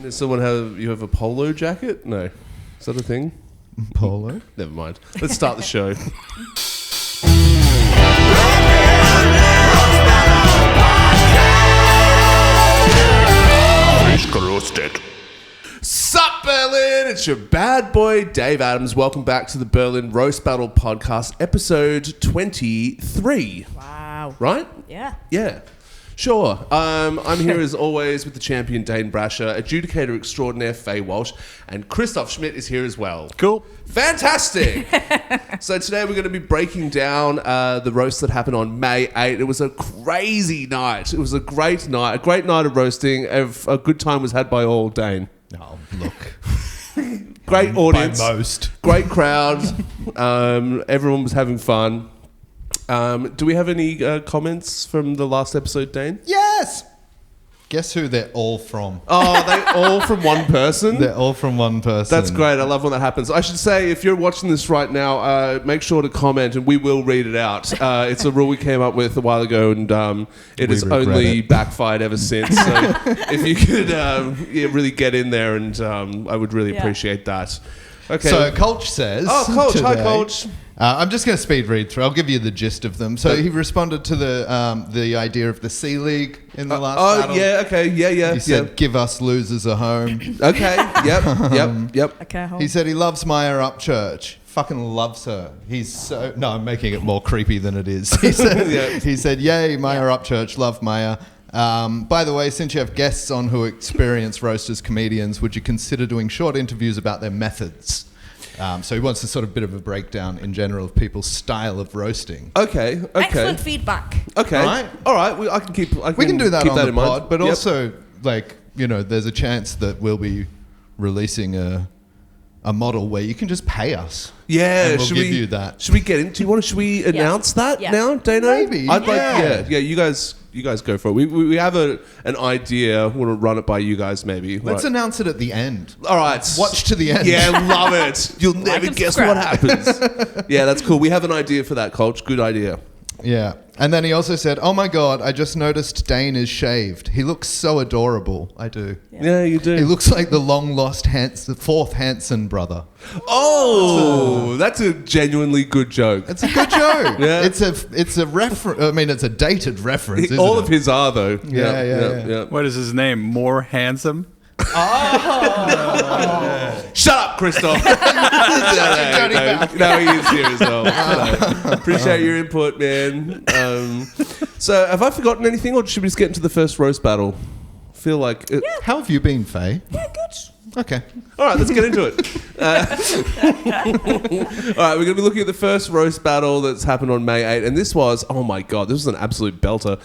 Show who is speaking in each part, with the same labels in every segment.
Speaker 1: Does someone have a polo jacket? No. Is that a thing?
Speaker 2: Polo?
Speaker 1: Never mind. Let's start the show. Roasted. Sup, Berlin? It's your bad boy, Dave Adams. Welcome back to the Berlin Roast Battle Podcast, episode 23.
Speaker 3: Wow.
Speaker 1: Right?
Speaker 3: Yeah.
Speaker 1: Yeah. Sure. I'm here as always with the champion Dane Brasher, adjudicator extraordinaire Faye Walsh, and Christoph Schmidt is here as well.
Speaker 4: Cool.
Speaker 1: Fantastic. So today we're going to be breaking down the roast that happened on May 8th. It was a crazy night. It was a great night of roasting. A good time was had by all, Dane.
Speaker 2: Oh, look.
Speaker 1: Great audience.
Speaker 2: By most.
Speaker 1: Great crowd. Everyone was having fun. Do we have any comments from the last episode, Dane?
Speaker 2: Yes! Guess who they're all from?
Speaker 1: Oh, they all from one person?
Speaker 2: They're all from one person.
Speaker 1: That's great. I love when that happens. I should say, if you're watching this right now, make sure to comment and we will read it out. It's a rule we came up with a while ago and it has only backfired ever since. So if you could really get in there and I would really appreciate that. Okay.
Speaker 2: So Colch says...
Speaker 1: Oh, Colch.
Speaker 2: Today,
Speaker 1: Hi, Colch.
Speaker 2: I'm just going to speed read through. I'll give you the gist of them. So he responded to the idea of the C League in the last battle.
Speaker 1: Oh, yeah, okay. Yeah.
Speaker 2: He said, give us losers a home.
Speaker 1: Okay, yep.
Speaker 3: Okay,
Speaker 2: He said he loves Maya Upchurch. Fucking loves her. He's so... No, I'm making it more creepy than it is. He said, yay, Maya Upchurch, love Maya. By the way, since you have guests on who experience roast as comedians, would you consider doing short interviews about their methods? So he wants a sort of bit of a breakdown in general of people's style of roasting.
Speaker 1: Okay.
Speaker 3: Excellent feedback.
Speaker 1: Okay.
Speaker 2: All
Speaker 1: right. We can
Speaker 2: do that on the pod, but
Speaker 1: yep.
Speaker 2: also, there's a chance that we'll be releasing a model where you can just pay us.
Speaker 1: Yeah,
Speaker 2: and we'll give you that.
Speaker 1: Should we get into? Should we announce that now, Dano?
Speaker 2: Maybe.
Speaker 1: Yeah. You guys go for it. We have an idea. Want to run it by you guys? Maybe.
Speaker 2: Let's announce it at the end.
Speaker 1: All right.
Speaker 2: Watch to the end.
Speaker 1: Yeah, love it. You'll never guess what happens. Yeah, that's cool. We have an idea for that, Coach. Good idea.
Speaker 2: Yeah. And then he also said, oh my God, I just noticed Dane is shaved. He looks so adorable. I do.
Speaker 1: Yeah, you do.
Speaker 2: He looks like the long-lost the fourth Hanson brother.
Speaker 1: Oh, that's a genuinely good joke.
Speaker 2: It's a good joke.
Speaker 1: Yeah.
Speaker 2: It's a reference. I mean, it's a dated reference, isn't
Speaker 1: All
Speaker 2: it?
Speaker 1: of his are, though.
Speaker 2: Yeah.
Speaker 4: What is his name? More handsome?
Speaker 2: Oh.
Speaker 1: Shut up, Christoph. No, he is here as well. Appreciate your input, man. So, have I forgotten anything, or should we just get into the first roast battle? Feel like...
Speaker 2: How have you been, Faye?
Speaker 3: Yeah, good.
Speaker 2: Okay.
Speaker 1: All right, let's get into it. All right, we're going to be looking at the first roast battle that's happened on May 8th, and this was, oh my God, this was an absolute belter.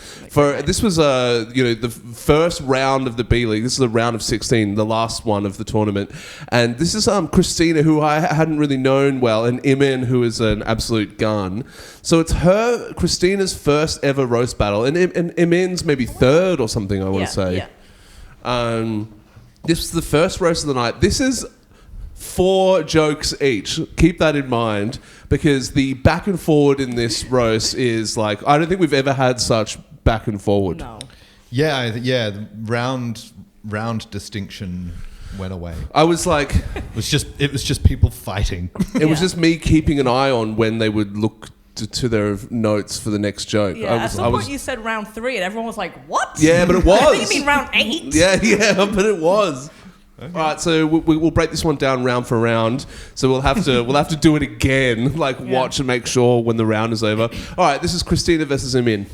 Speaker 1: This was the first round of the B League. This is the round of 16, the last one of the tournament, and this is Christina, who I hadn't really known well, and Imin, who is an absolute gun. So it's Christina's first ever roast battle, and Imin's maybe third or something, I want to say. Yeah. This was the first roast of the night. This is 4 jokes each. Keep that in mind, because the back and forward in this roast is like, I don't think we've ever had such back and forward.
Speaker 3: No.
Speaker 2: Yeah. The round distinction went away.
Speaker 1: I was like...
Speaker 2: It was just people fighting.
Speaker 1: It was just me keeping an eye on when they would look to their notes for the next joke.
Speaker 3: Yeah, at some point you said round 3 and everyone was like, what?
Speaker 1: Yeah, but it was.
Speaker 3: I think you mean round 8.
Speaker 1: Yeah, but it was. Okay. All right, so we'll break this one down round for round. So we'll have to do it again, watch and make sure when the round is over. All right, this is Christina versus Imin.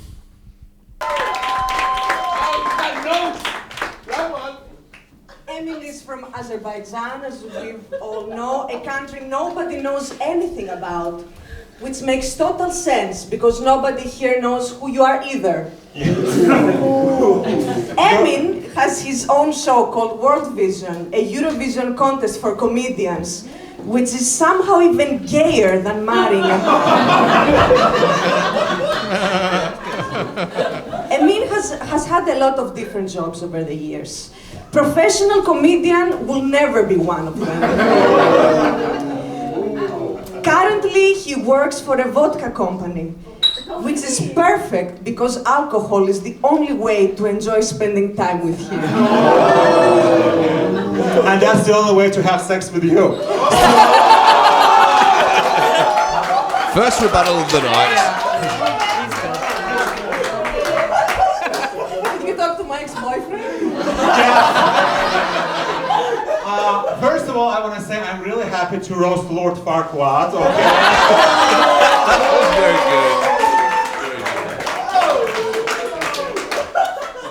Speaker 5: Imin is from Azerbaijan, as we all know, a country nobody knows anything about, which makes total sense because nobody here knows who you are either. Emin has his own show called World Vision, a Eurovision contest for comedians, which is somehow even gayer than marrying Emin has had a lot of different jobs over the years. Professional comedian will never be one of them. Currently, he works for a vodka company. which is perfect because alcohol is the only way to enjoy spending time with him.
Speaker 6: And that's the only way to have sex with you.
Speaker 1: First rebuttal of the night.
Speaker 5: Did you talk to my ex-boyfriend?
Speaker 6: First of all, I want to say I'm really happy to roast Lord Farquaad, okay?
Speaker 1: Very good.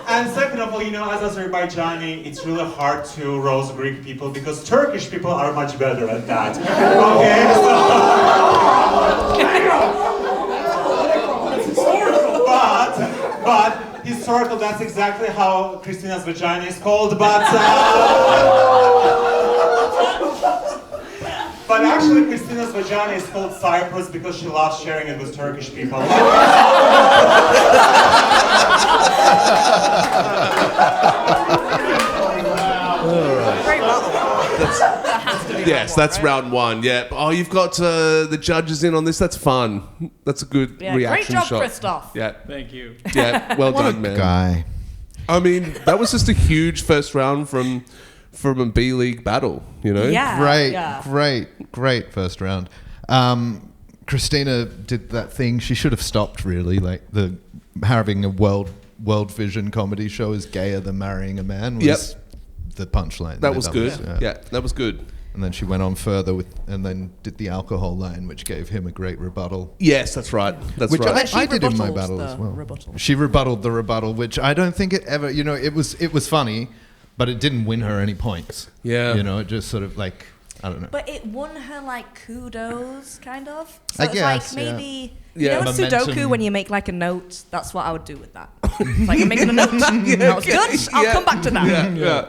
Speaker 6: And second of all, you know, as Azerbaijani, it's really hard to roast Greek people because Turkish people are much better at that. Okay? But historical, that's exactly how Christina's vagina is called, but actually Christina's vagina is called Cyprus because she loves sharing it with Turkish people.
Speaker 3: Great battle. That has to be
Speaker 1: Yes,
Speaker 3: round
Speaker 1: that's
Speaker 3: one, right?
Speaker 1: round one. Yeah. Oh, you've got the judges in on this. That's fun. That's a good
Speaker 3: Yeah,
Speaker 1: reaction
Speaker 3: great job,
Speaker 1: shot.
Speaker 3: Christoph.
Speaker 1: Yeah.
Speaker 4: Thank you.
Speaker 1: Yeah. Well done, man.
Speaker 2: Guy.
Speaker 1: I mean, that was just a huge first round from a B League battle. You know.
Speaker 3: Yeah.
Speaker 2: Great first round. Christina did that thing. She should have stopped. Really, like having a world vision comedy show is gayer than marrying a man. Was the punchline.
Speaker 1: That was good.
Speaker 2: was,
Speaker 1: Yeah, that was good.
Speaker 2: And then she went on further and then did the alcohol line, which gave him a great rebuttal.
Speaker 1: Yes, that's right. That's
Speaker 2: Which
Speaker 1: right.
Speaker 3: She
Speaker 2: I did in my
Speaker 3: rebuttals
Speaker 2: battle
Speaker 3: the
Speaker 2: as well.
Speaker 3: rebuttal.
Speaker 2: She rebutted the rebuttal, which I don't think it ever. You know, it was funny, but it didn't win her any points.
Speaker 1: Yeah.
Speaker 2: You know, it just sort of like I don't know.
Speaker 3: But it won her like kudos, kind of. So
Speaker 2: I
Speaker 3: it's
Speaker 2: guess,
Speaker 3: like maybe
Speaker 1: Yeah.
Speaker 3: you know
Speaker 2: Momentum.
Speaker 3: Sudoku when you make like a note. That's what I would do with that. It's like I'm making a note. That was good. I'll come back to that.
Speaker 1: Yeah.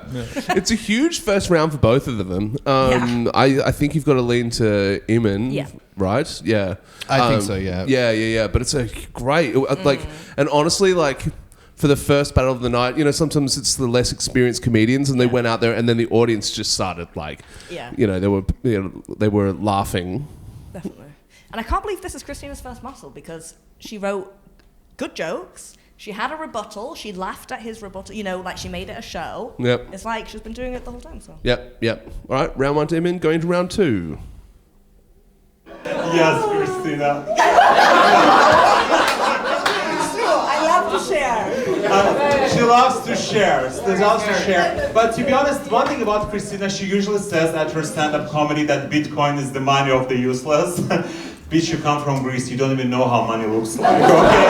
Speaker 1: It's a huge first round for both of them. I think you've got to lean to Iman,
Speaker 3: Yeah.
Speaker 1: right? Yeah.
Speaker 2: I think so, yeah.
Speaker 1: Yeah. But it's a great, like, and honestly, like, for the first battle of the night, you know, sometimes it's the less experienced comedians, and they went out there, and then the audience just started, like, you know, they were laughing.
Speaker 3: Definitely. And I can't believe this is Christina's first muscle because she wrote good jokes. She had a rebuttal. She laughed at his rebuttal. You know, like she made it a show.
Speaker 1: Yep.
Speaker 3: It's like she's been doing it the whole time. So.
Speaker 1: Yep. All right, round one to Iman, going to round two.
Speaker 6: Yes, Christina.
Speaker 5: It's true, I love to share.
Speaker 6: She loves to share. She loves to share. But to be honest, one thing about Christina, she usually says at her stand-up comedy that Bitcoin is the money of the useless. Bitch, you come from Greece, you don't even know how money looks like. Okay?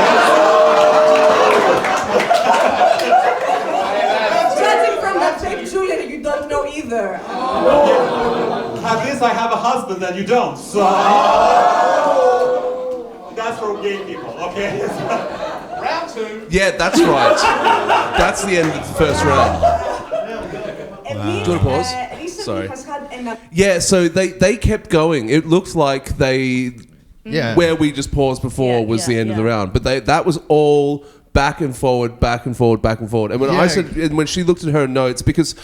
Speaker 5: Judging from that fake jewelry, you don't know either.
Speaker 6: At least I have a husband and you don't. So that's for gay people, okay?
Speaker 2: Round two.
Speaker 1: Yeah, that's right. That's the end of the first round.
Speaker 5: Emil,
Speaker 1: Do you want to pause?
Speaker 5: recently
Speaker 1: Sorry.
Speaker 5: has had an
Speaker 1: Yeah, so they kept going. It looked like
Speaker 2: Yeah.
Speaker 1: where we just paused before
Speaker 3: Yeah,
Speaker 1: was the end of the
Speaker 3: yeah.
Speaker 1: round. But that was all back and forward. And when I
Speaker 2: Yeah.
Speaker 1: said, and when she looked at her notes, because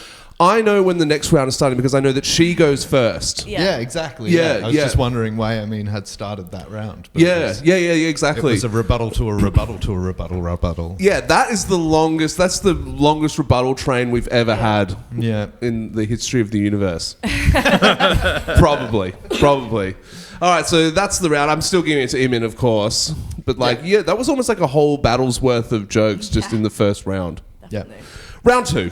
Speaker 1: I know when the next round is starting because I know that she goes first.
Speaker 2: Yeah, exactly.
Speaker 1: Yeah,
Speaker 2: I was
Speaker 1: yeah.
Speaker 2: just wondering why Amin had started that round. But
Speaker 1: Yeah,
Speaker 2: It
Speaker 1: exactly.
Speaker 2: was a rebuttal to a rebuttal to a rebuttal.
Speaker 1: Yeah, that is the longest. That's the longest rebuttal train we've ever had
Speaker 2: Yeah.
Speaker 1: in the history of the universe. Probably. All right, so that's the round. I'm still giving it to Imin, of course, but that was almost like a whole battle's worth of jokes just in the first round.
Speaker 3: Definitely.
Speaker 1: Round two.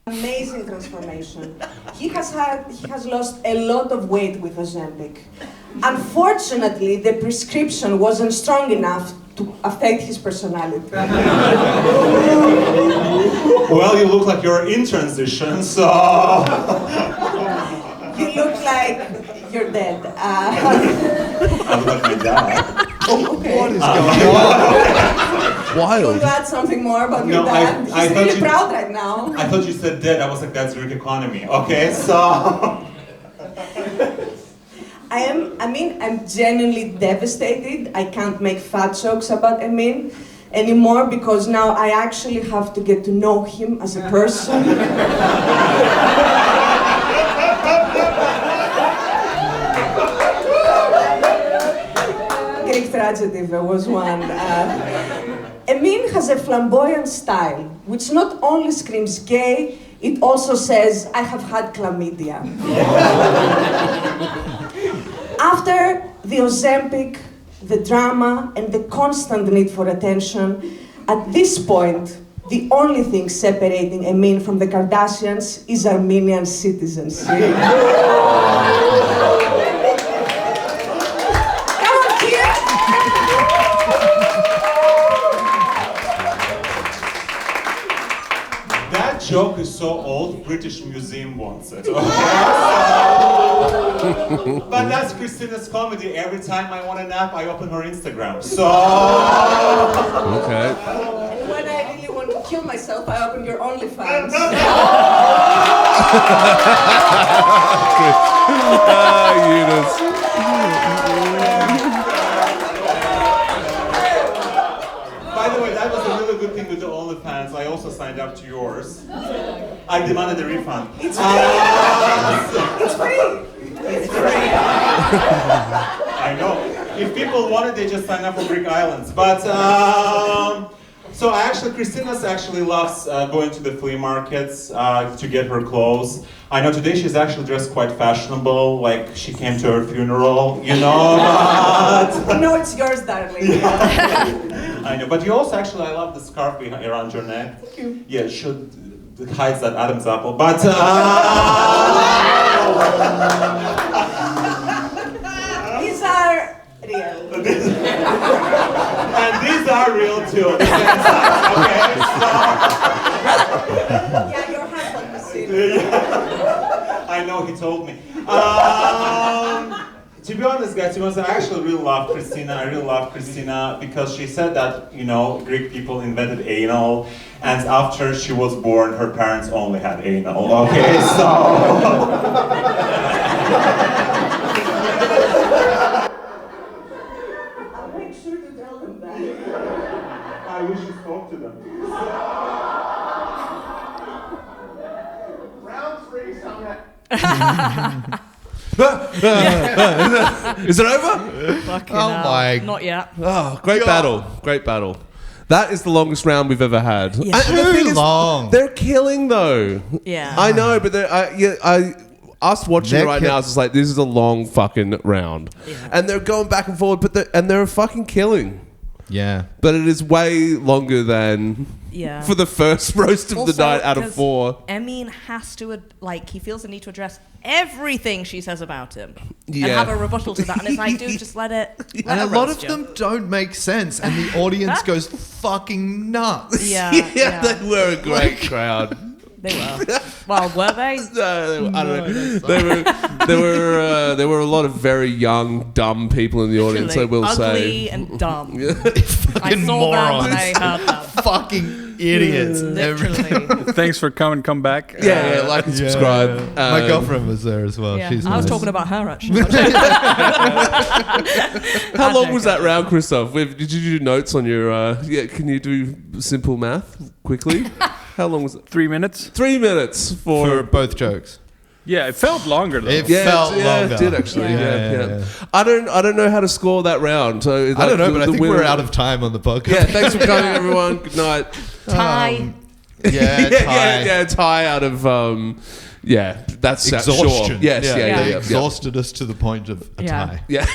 Speaker 5: amazing transformation. He has lost a lot of weight with Ozempic. Unfortunately, the prescription wasn't strong enough to affect his personality.
Speaker 6: Well, you look like you're in transition, so...
Speaker 5: You look like you're dead.
Speaker 6: I look like my dad.
Speaker 5: Okay.
Speaker 2: What is going on?
Speaker 5: You want
Speaker 1: Wild.
Speaker 5: to add something more about your
Speaker 6: No,
Speaker 5: dad?
Speaker 6: I
Speaker 5: He's
Speaker 6: thought
Speaker 5: really
Speaker 6: you-
Speaker 5: proud right now.
Speaker 6: I thought you said dead. I was like, that's Greek economy. Okay, so...
Speaker 5: I'm genuinely devastated. I can't make fat jokes about Emin anymore because now I actually have to get to know him as a person. Greek adjective was one. Emin has a flamboyant style, which not only screams gay, it also says, I have had chlamydia. After the Ozempic, the drama, and the constant need for attention, at this point, the only thing separating Emin from the Kardashians is Armenian citizenship. Come on, kid!
Speaker 6: That joke is so old, British Museum wants it. But that's Christina's comedy. Every time I want a nap, I open her Instagram. So.
Speaker 1: Okay.
Speaker 5: And when I really want to kill myself, I open your OnlyFans.
Speaker 1: Eunice.
Speaker 6: By the way, that was a really good thing with the OnlyFans. I also signed up to yours. I demanded a refund.
Speaker 5: It's free. It's free. It's free.
Speaker 6: I know. If people want it, they just sign up for Greek Islands. But so Christina actually loves going to the flea markets to get her clothes. I know today she's actually dressed quite fashionable, like she came to her funeral, you know. But
Speaker 5: No, it's yours, darling.
Speaker 6: I know. But you also I love the scarf around your neck.
Speaker 5: Thank you.
Speaker 6: Yeah, it hides that Adam's apple. But
Speaker 5: These are real.
Speaker 6: and these are real too. Okay, so.
Speaker 5: Yeah, your husband has seen.
Speaker 6: I know, he told me. To be honest, guys, I actually really love Christina. I really love Christina because she said that, Greek people invented anal, and after she was born, her parents only had anal. Okay, so.
Speaker 5: I'll make sure to tell them that.
Speaker 6: I wish you spoke to them.
Speaker 2: Round 3 somehow.
Speaker 1: Is it over?
Speaker 3: Fucking
Speaker 2: Oh
Speaker 3: hell.
Speaker 2: my-
Speaker 3: Not yet.
Speaker 1: Oh, great
Speaker 2: God.
Speaker 1: battle. Great battle. That is the longest round we've ever had.
Speaker 3: Yeah.
Speaker 1: And the thing
Speaker 2: Too
Speaker 1: is,
Speaker 2: long.
Speaker 1: they're killing though.
Speaker 3: Yeah.
Speaker 1: I know, but us watching
Speaker 2: They're
Speaker 1: it right now is just like, this is a long fucking round.
Speaker 3: Yeah.
Speaker 1: And they're going back and forward, but they're fucking killing.
Speaker 2: Yeah.
Speaker 1: But it is way longer than
Speaker 3: Yeah.
Speaker 1: for the first roast of the
Speaker 3: Also,
Speaker 1: night out of
Speaker 3: 'cause
Speaker 1: 4.
Speaker 3: Emin has to, he feels the need to address everything she says about him.
Speaker 1: Yeah.
Speaker 3: And have a rebuttal to that. And it's like, dude, just let it.
Speaker 2: And a lot of them don't make sense, and the audience goes fucking nuts.
Speaker 3: Yeah.
Speaker 1: Yeah, they were a great crowd.
Speaker 3: They were. Well, were they?
Speaker 1: No, I don't know. There were a lot of very young, dumb people in the audience. I will
Speaker 3: Ugly
Speaker 1: say.
Speaker 3: and dumb. I
Speaker 2: Fucking
Speaker 3: saw
Speaker 2: morons.
Speaker 3: them when I heard them.
Speaker 2: Fucking idiots.
Speaker 3: Literally.
Speaker 4: Thanks for coming. Come back.
Speaker 1: Yeah, like and subscribe.
Speaker 2: My girlfriend was there as well.
Speaker 3: Yeah.
Speaker 2: She's
Speaker 3: I was
Speaker 2: nice.
Speaker 3: talking about her actually.
Speaker 1: How long was that round, Christoph? Did you do notes on your? Can you do simple math quickly? How long was it?
Speaker 4: 3 minutes.
Speaker 1: 3 minutes
Speaker 2: for both jokes.
Speaker 4: Yeah, it felt longer though.
Speaker 2: It felt longer.
Speaker 1: it did actually.
Speaker 3: Yeah.
Speaker 1: Yeah. I don't know how to score that round. So
Speaker 2: I don't know, but I think we're out of time on the podcast.
Speaker 1: Yeah, thanks for coming, everyone. Good night.
Speaker 3: Tie.
Speaker 2: Yeah,
Speaker 1: tie out of that's
Speaker 2: exhaustion.
Speaker 1: Sure. Yes,
Speaker 3: Yeah.
Speaker 2: They
Speaker 1: yeah.
Speaker 2: exhausted us to the point of a
Speaker 3: Yeah.
Speaker 2: tie.
Speaker 1: Yeah.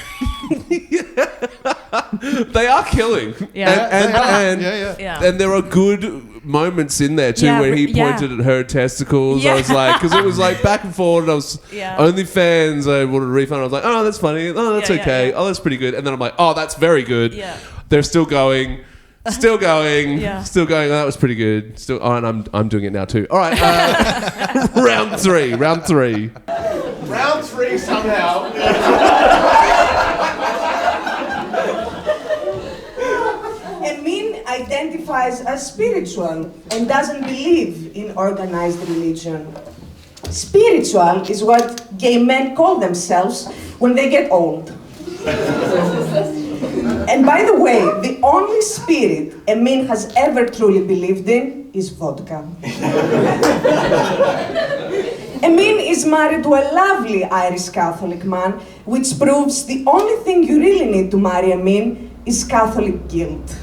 Speaker 1: They are killing.
Speaker 3: Yeah.
Speaker 1: And
Speaker 3: Yeah.
Speaker 1: and there are good moments in there too
Speaker 3: Yeah,
Speaker 1: where he
Speaker 3: yeah.
Speaker 1: pointed at her testicles.
Speaker 3: Yeah.
Speaker 1: I was like, because it was like back and forth, and I was
Speaker 3: Yeah.
Speaker 1: OnlyFans. I wanted a refund. I was like, oh, that's funny. Oh, that's
Speaker 3: Yeah, yeah,
Speaker 1: okay.
Speaker 3: yeah.
Speaker 1: Oh, that's pretty good. And then I'm like, oh, that's very good.
Speaker 3: Yeah.
Speaker 1: They're still going. Still going,
Speaker 3: Yeah.
Speaker 1: still going. Oh, that was pretty good. Still, and I'm doing it now too. All right, round three.
Speaker 2: Round 3 somehow.
Speaker 5: Emin identifies as spiritual and doesn't believe in organized religion. Spiritual is what gay men call themselves when they get old. And by the way, the only spirit Emin has ever truly believed in is vodka. Emin is married to a lovely Irish Catholic man, which proves the only thing you really need to marry Emin is Catholic guilt.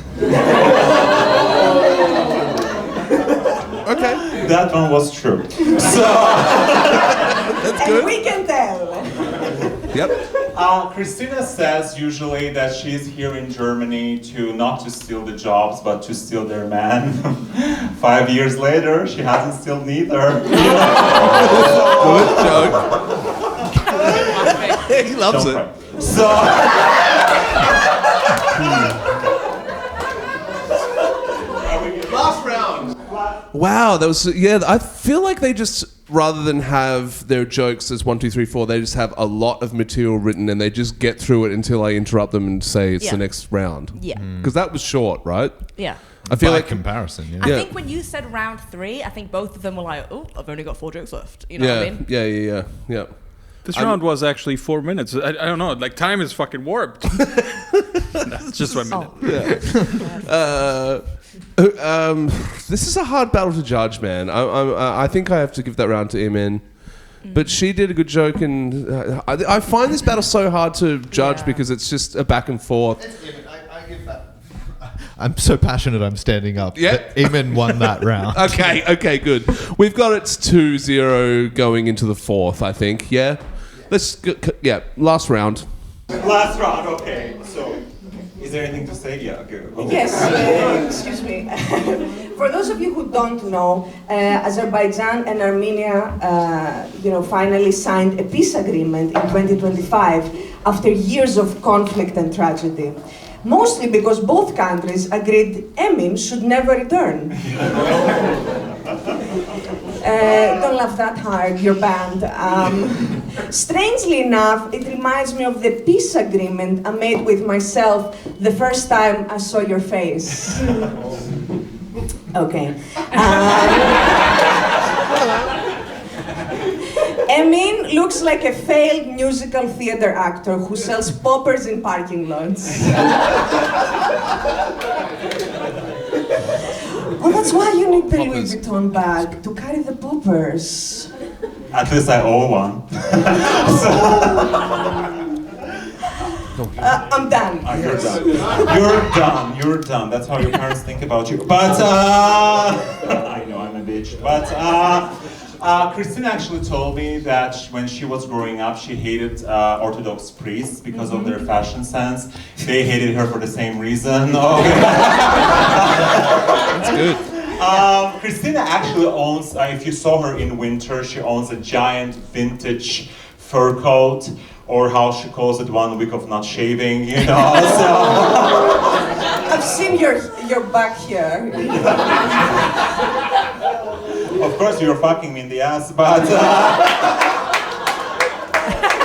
Speaker 1: Okay.
Speaker 6: That one was true. So,
Speaker 1: That's
Speaker 5: And
Speaker 1: good.
Speaker 5: we can tell.
Speaker 1: Yep.
Speaker 6: Christina says usually that she's here in Germany not to steal the jobs, but to steal their man. 5 years later, she hasn't stealed neither.
Speaker 1: Good joke. He loves
Speaker 6: Don't
Speaker 1: it.
Speaker 6: cry. So,
Speaker 1: Last round. Wow, that was I feel like they just rather than have their jokes as 1, 2, 3, 4, they just have a lot of material written and they just get through it until I interrupt them and say it's
Speaker 3: Yeah.
Speaker 1: the next round.
Speaker 3: Yeah.
Speaker 1: Because that was short, right?
Speaker 3: Yeah.
Speaker 1: I feel
Speaker 2: By
Speaker 1: like
Speaker 2: comparison, yeah.
Speaker 3: I
Speaker 1: Yeah.
Speaker 3: think when you said round 3, I think both of them were like, oh, I've only got 4 jokes left. You know what I mean?
Speaker 1: Yeah.
Speaker 4: This round was actually 4 minutes. I don't know. Like, time is fucking warped. That's just 1 minute.
Speaker 1: This is a hard battle to judge, man. I think I have to give that round to Imin. But she did a good joke, and I find this battle so hard to judge because it's just a back and forth.
Speaker 2: I give that. I'm so passionate I'm standing up.
Speaker 1: Yeah.
Speaker 2: But Eamon won that round.
Speaker 1: Okay, good. We've got it's 2-0 going into the fourth, I think. Yeah? Let's go, last round.
Speaker 6: last round, okay. So, is there anything to say? Yeah, okay.
Speaker 5: Yes, excuse me. For those of you who don't know, Azerbaijan and Armenia, finally signed a peace agreement in 2025 after years of conflict and tragedy. Mostly because both countries agreed Emin should never return. Don't laugh that hard, you're banned. Strangely enough, it reminds me of the peace agreement I made with myself the first time I saw your face. Okay. Emin looks like a failed musical theater actor who sells poppers in parking lots. Well, that's why you need the Louis Vuitton bag, to carry the poppers.
Speaker 6: At least I owe one.
Speaker 5: I'm done.
Speaker 6: You're done. You're done. That's how your parents think about you. But, I know I'm a bitch. But, Christina actually told me that when she was growing up, she hated Orthodox priests because of their fashion sense. They hated her for the same reason.
Speaker 1: That's good.
Speaker 6: Christina actually owns, if you saw her in winter, she owns a giant vintage fur coat, or how she calls it, 1 week of not shaving, you know. So.
Speaker 5: I've seen your back here.
Speaker 6: Of course, you're fucking me in the ass, but.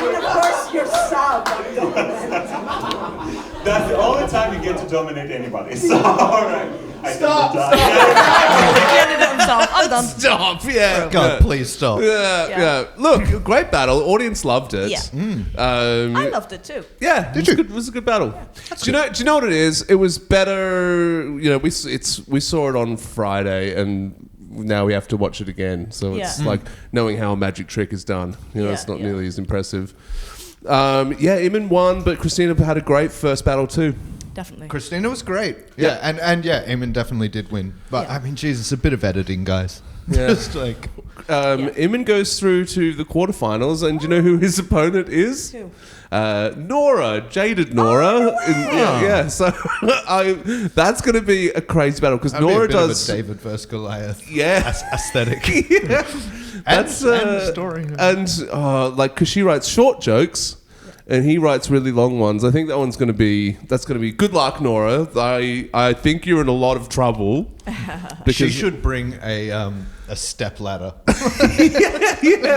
Speaker 5: And of course, your sub.
Speaker 6: That's the only time you get to dominate anybody. So, all right.
Speaker 1: Stop.
Speaker 3: He ended it himself. I'm done.
Speaker 1: Stop, yeah.
Speaker 2: God, please stop.
Speaker 1: Yeah. Look, great battle. Audience loved it.
Speaker 3: Yeah.
Speaker 1: I
Speaker 3: I loved it too.
Speaker 1: Yeah, it was a good battle. Do you know what it is? It was better. You know, we saw it on Friday, and now we have to watch it again. So it's like knowing how a magic trick is done. You know, it's not nearly as impressive. Eamon won, but Christina had a great first battle too.
Speaker 3: Definitely.
Speaker 2: Christina was great. Yeah, and Eamon definitely did win. But I mean, Jesus, a bit of editing, guys.
Speaker 1: Yeah.
Speaker 2: Just like
Speaker 1: Eamon goes through to the quarterfinals, and do you know who his opponent is?
Speaker 3: Who?
Speaker 1: Nora, jaded Nora. So that's going to be a crazy battle because Nora does
Speaker 2: of a David versus Goliath.
Speaker 1: Yeah.
Speaker 2: Aesthetic.
Speaker 1: Yeah.
Speaker 2: That's the story.
Speaker 1: And because she writes short jokes. And he writes really long ones. I think that's going to be good luck, Nora. I think you're in a lot of trouble.
Speaker 2: She should bring a step ladder.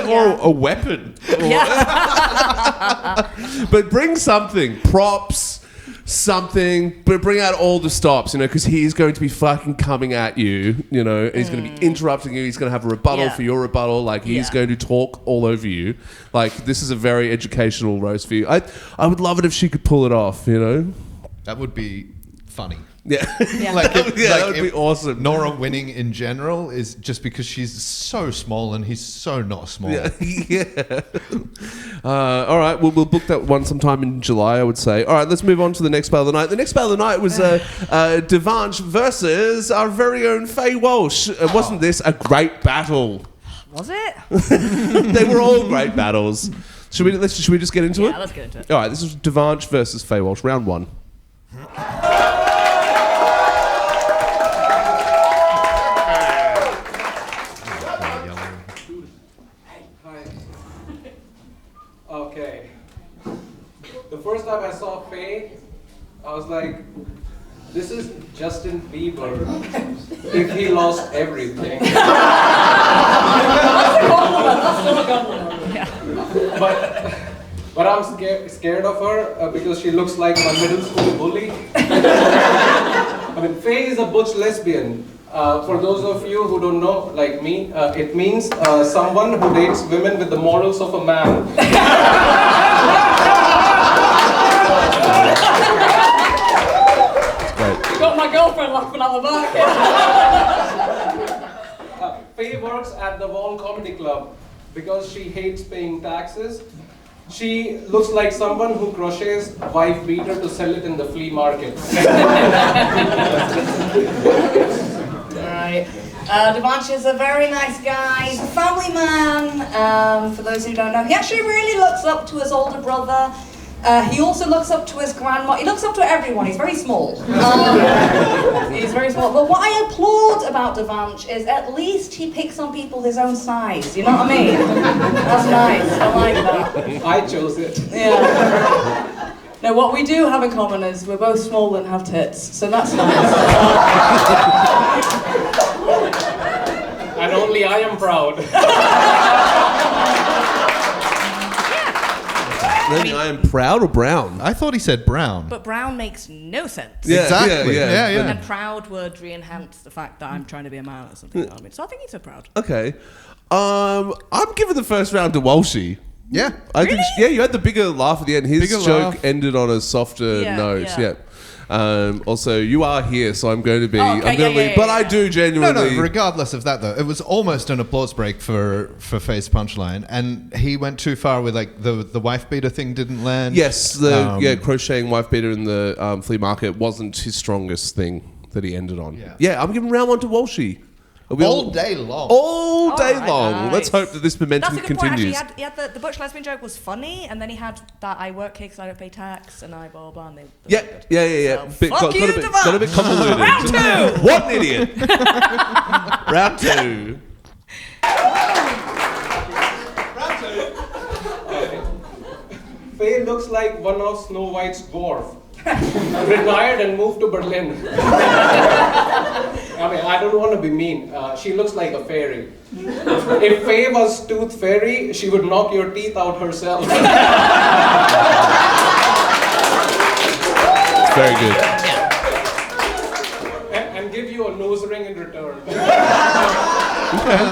Speaker 1: Or a weapon. But bring something, props, something, but bring out all the stops, because he's going to be fucking coming at you, and he's going to be interrupting you. He's going to have a rebuttal for your rebuttal. Like, he's going to talk all over you. Like, this is a very educational roast for you. I would love it if she could pull it off,
Speaker 2: That would be funny.
Speaker 1: Yeah.
Speaker 3: Yeah.
Speaker 1: That would be awesome.
Speaker 2: Nora winning in general is just because she's so small and he's so not small.
Speaker 1: Yeah. All right. We'll book that one sometime in July, I would say. All right. Let's move on to the next battle of the night. The next battle of the night was Devanch versus our very own Faye Walsh. Wasn't this a great battle?
Speaker 3: Was it?
Speaker 1: They were all great battles. Should we just get into it?
Speaker 3: Yeah, let's get into it.
Speaker 1: All right. This is Devanch versus Faye Walsh, round 1.
Speaker 7: Okay. The first time I saw Faye, I was like, this is Justin Bieber if he lost everything. But I'm scared of her because she looks like my middle school bully. I mean, Faye is a butch lesbian. For those of you who don't know, like me, it means someone who dates women with the morals of a man.
Speaker 3: You got my girlfriend laughing out the back.
Speaker 7: Faye works at the Wall Comedy Club because she hates paying taxes. She looks like someone who crochets wife beater to sell it in the flea market.
Speaker 3: Right. Devanch is a very nice guy. He's a family man. For those who don't know, he actually really looks up to his older brother. He also looks up to his grandma. He looks up to everyone. He's very small. He's very small. But what I applaud about Devanch is at least he picks on people his own size. You know what I mean? That's nice. I like that.
Speaker 7: I chose it.
Speaker 3: Yeah. No, what we do have in common is we're both small and have tits. So that's nice.
Speaker 7: And only I am proud.
Speaker 1: Then I am proud or brown?
Speaker 2: I thought he said brown.
Speaker 3: But brown makes no sense.
Speaker 1: Yeah,
Speaker 2: Exactly.
Speaker 1: yeah.
Speaker 3: And proud would re-enhance the fact that I'm trying to be a man or something. You know what I mean? So I think he's so proud.
Speaker 1: Okay. I'm giving the first round to Walshy.
Speaker 2: Yeah.
Speaker 1: I think, you had the bigger laugh at the end. His
Speaker 2: Bigger
Speaker 1: joke
Speaker 2: laugh.
Speaker 1: ended on a softer
Speaker 3: Yeah,
Speaker 1: note.
Speaker 3: yeah.
Speaker 1: Also, you are here, so I'm going to be.
Speaker 3: Oh, okay,
Speaker 1: I'm going to
Speaker 3: yeah,
Speaker 1: leave, but
Speaker 3: yeah,
Speaker 1: I
Speaker 3: yeah.
Speaker 1: do
Speaker 2: No,
Speaker 1: genuinely.
Speaker 2: regardless of that though, it was almost an applause break for Faye's punchline, and he went too far with like the wife beater thing didn't land.
Speaker 1: Yes, the crocheting wife beater in the flea market wasn't his strongest thing that he ended on.
Speaker 2: Yeah.
Speaker 1: I'm giving round 1 to Walshy.
Speaker 2: All day long.
Speaker 1: All day
Speaker 3: Alright,
Speaker 1: long.
Speaker 3: nice.
Speaker 1: Let's hope that this momentum
Speaker 3: That's a good point.
Speaker 1: continues.
Speaker 3: Actually, he had the butch lesbian joke was funny, and then he had that I work here because I don't pay tax, and I blah blah. And they were
Speaker 1: Yeah.
Speaker 3: good. So, fuck you, Devanch.
Speaker 1: Got a bit convoluted.
Speaker 3: Round 2.
Speaker 1: What an idiot. Round 2.
Speaker 7: Faye looks like one of Snow White's dwarf. Retired and moved to Berlin. I mean, I don't want to be mean. She looks like a fairy. If Faye was Tooth Fairy, she would knock your teeth out herself.
Speaker 1: Very good.
Speaker 7: and give you a nose ring in return.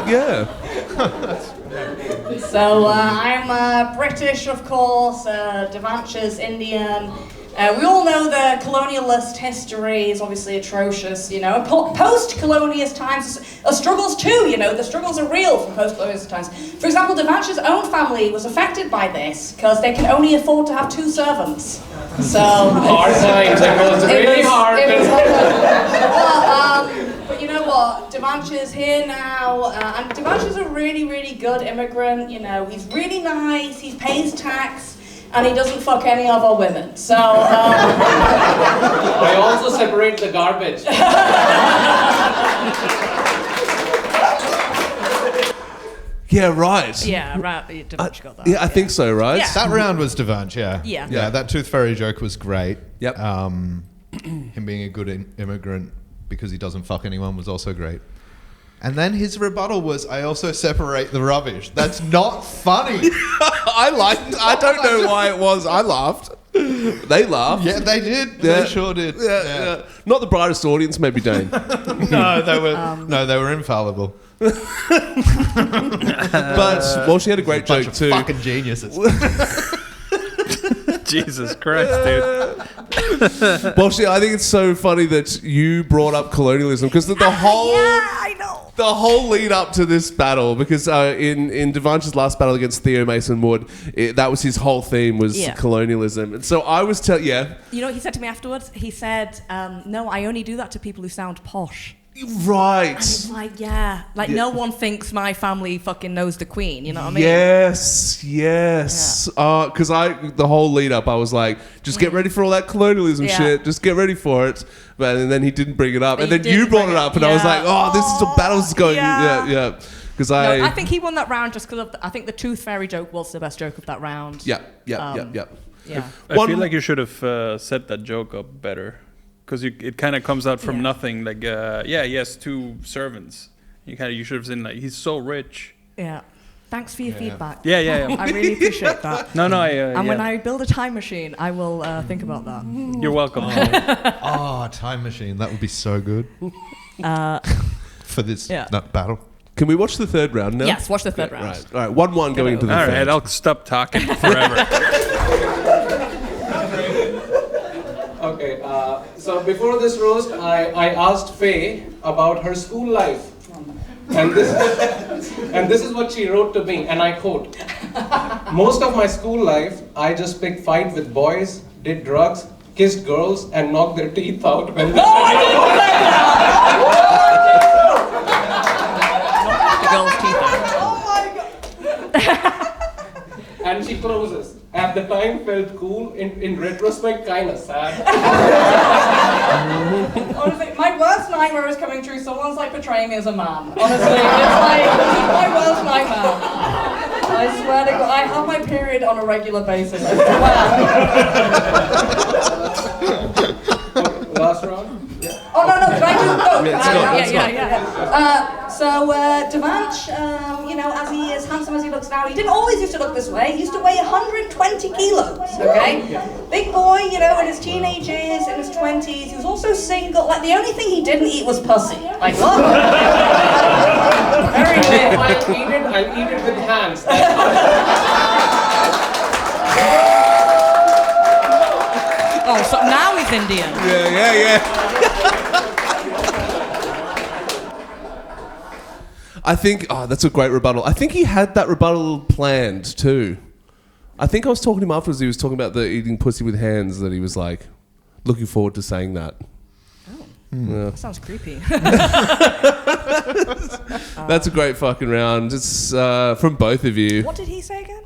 Speaker 1: Yeah.
Speaker 3: So I'm British, of course. Devanch is Indian. We all know the colonialist history is obviously atrocious, you know. Post-colonialist times are struggles too, you know. The struggles are real from post-colonialist times. For example, Devanch's own family was affected by this because they can only afford to have 2 servants. So
Speaker 7: Hard times. It was really hard.
Speaker 3: But you know what? Devanch is here now, and Devanch is a really, really good immigrant. You know, he's really nice. He pays tax. And he doesn't fuck any other women. So,
Speaker 7: I also separate the garbage.
Speaker 1: Yeah, right.
Speaker 3: yeah, right. Devanch got that.
Speaker 1: Yeah, I think so, right?
Speaker 3: Yeah.
Speaker 2: That round was Devanch, yeah.
Speaker 3: Yeah.
Speaker 2: Yeah, that Tooth Fairy joke was great.
Speaker 1: Yep.
Speaker 2: Him being a good immigrant because he doesn't fuck anyone was also great. And then his rebuttal was, I also separate the rubbish. That's not funny.
Speaker 1: I don't know why it was. I laughed. They laughed.
Speaker 2: Yeah, they did.
Speaker 1: Yeah.
Speaker 2: They sure did.
Speaker 1: Yeah. Not the brightest audience, maybe Dane.
Speaker 2: No, they were infallible.
Speaker 1: But well, she had a great
Speaker 2: Bunch
Speaker 1: joke
Speaker 2: of
Speaker 1: too.
Speaker 2: fucking geniuses.
Speaker 4: Jesus Christ, dude.
Speaker 1: Well, see, I think it's so funny that you brought up colonialism because the whole
Speaker 3: I know.
Speaker 1: the whole lead up to this battle, because in Devansh's last battle against Theo Mason Wood, that was his whole theme was colonialism. And so I was
Speaker 3: You know what he said to me afterwards? He said, "No, I only do that to people who sound posh."
Speaker 1: Right.
Speaker 3: And it's like, no one thinks my family fucking knows the Queen. You know what I mean?
Speaker 1: Yes. Because the whole lead up, I was like, just get ready for all that colonialism shit. Just get ready for it. But and then he didn't bring it up, and then you brought it up, and I was like, oh, this is the battle's going. Yeah. Because
Speaker 3: I think he won that round just because I think the Tooth Fairy joke was the best joke of that round.
Speaker 1: Yeah.
Speaker 4: I feel like you should have set that joke up better. Because it kind of comes out from nothing. Like, he has 2 servants. You should have seen, like, he's so rich.
Speaker 3: Yeah. Thanks for your feedback.
Speaker 4: Yeah.
Speaker 3: I really appreciate that.
Speaker 4: No,
Speaker 3: and when I build a time machine, I will think about that.
Speaker 4: You're welcome.
Speaker 2: Time machine. That would be so good. For this battle.
Speaker 1: Can we watch the third round now?
Speaker 3: Yes, watch the third round.
Speaker 1: Right. All right. 1-1 going into the third.
Speaker 4: All right, I'll stop talking forever.
Speaker 7: Okay, so before this roast, I asked Faye about her school life. And this is what she wrote to me, and I quote, "Most of my school life, I just picked fight with boys, did drugs, kissed girls, and knocked their teeth out when they
Speaker 3: the girl's teeth out.
Speaker 5: Oh my god!
Speaker 7: And she closes. At the time, felt cool. In retrospect, kind of sad.
Speaker 3: Honestly, my worst nightmare is coming true. Someone's like portraying me as a man. Honestly, it's like my worst nightmare. I swear to God, I have my period on a regular basis. I swear.
Speaker 7: Last round?
Speaker 3: Oh no, did I do? Oh,
Speaker 1: Yeah.
Speaker 3: So Devansh, as he is handsome as he looks now, he didn't always used to look this way. He used to weigh 120 kilos. Okay, big boy, in his teenage years, in his 20s. He was also single. Like the only thing he didn't eat was pussy. Like what? Very big.
Speaker 7: I'll eat it with hands.
Speaker 3: Oh, so now he's Indian.
Speaker 1: Yeah. I think, that's a great rebuttal. I think he had that rebuttal planned too. I think I was talking to him afterwards. He was talking about the eating pussy with hands, that he was like looking forward to saying that.
Speaker 3: Oh, that sounds creepy.
Speaker 1: That's a great fucking round. It's from both of you.
Speaker 3: What did he say again?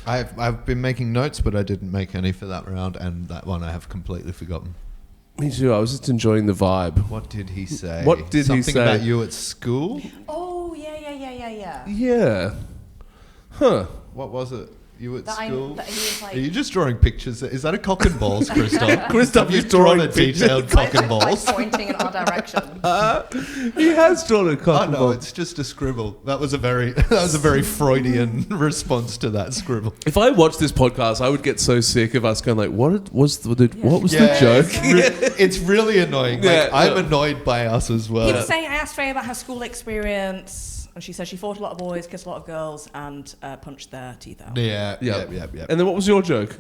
Speaker 2: I've been making notes, but I didn't make any for that round, and that one I have completely forgotten.
Speaker 1: Me too. I was just enjoying the vibe.
Speaker 2: What did he say?
Speaker 1: Something
Speaker 2: about you at school?
Speaker 3: Oh, yeah.
Speaker 1: Yeah. Huh.
Speaker 2: What was it? You at
Speaker 3: That
Speaker 2: school?
Speaker 3: that he was like,
Speaker 2: Are you just drawing pictures? Is that a cock and balls, Christoph?
Speaker 1: Christoph
Speaker 2: You've
Speaker 1: is
Speaker 2: drawn
Speaker 1: drawing
Speaker 2: a detailed cock and balls.
Speaker 3: like pointing in our direction.
Speaker 1: He has drawn a cock
Speaker 2: Oh
Speaker 1: and
Speaker 2: no,
Speaker 1: ball.
Speaker 2: it's just a scribble. That was a very Freudian response to that scribble.
Speaker 1: If I watched this podcast, I would get so sick of us going like, what was the
Speaker 2: Yeah,
Speaker 1: joke?
Speaker 2: It's really annoying. Like, I'm annoyed by us as well.
Speaker 3: He was saying, I asked Faye about her school experience, and she said she fought a lot of boys, kissed a lot of girls, and punched their teeth out.
Speaker 2: Yeah.
Speaker 1: And then what was your joke?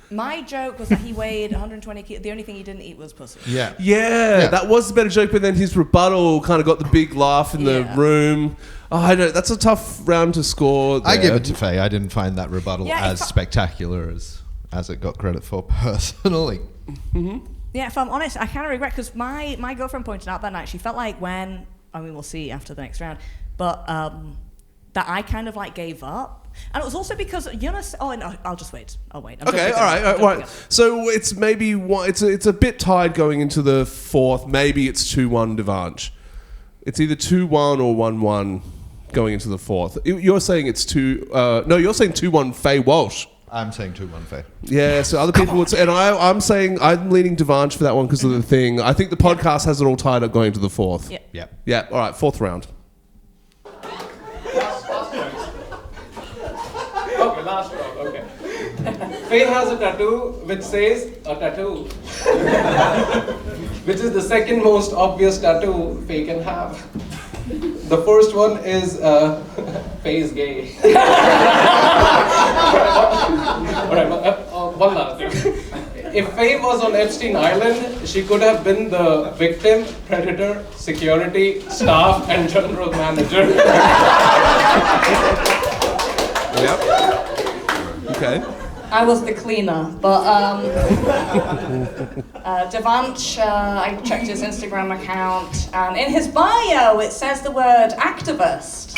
Speaker 3: My joke was that he weighed 120 kilos. The only thing he didn't eat was pussy.
Speaker 1: Yeah, that was the better joke, but then his rebuttal kind of got the big laugh in the room. Oh, I know, that's a tough round to score there.
Speaker 2: I give it to Faye. I didn't find that rebuttal as spectacular as it got credit for personally.
Speaker 1: Mm-hmm.
Speaker 3: Yeah, if I'm honest, I kind of regret, because my girlfriend pointed out that night, she felt like we'll see after the next round, but that I kind of like gave up. And it was also because, I'll just wait. I'll wait.
Speaker 1: Okay, all right. So it's maybe it's a bit tied going into the fourth. Maybe it's 2-1 Devansh. It's either 2-1 or 1-1 going into the fourth. You're saying it's you're saying 2-1 Faye Walsh.
Speaker 2: I'm saying 2-1 Faye.
Speaker 1: Yeah, so other people would say, and I'm saying I'm leaning Devansh for that one because of the thing. I think the podcast has it all tied up going into the fourth. Yeah. All right, fourth round.
Speaker 7: Okay, last round, okay. Faye has a tattoo which says, a tattoo, which is the second most obvious tattoo Faye can have. The first one is, Faye is gay. one last thing. If Faye was on Epstein Island, she could have been the victim, predator, security, staff, and general manager.
Speaker 1: Yep. Okay.
Speaker 3: I was the cleaner, but Devanch, I checked his Instagram account, and in his bio it says the word activist,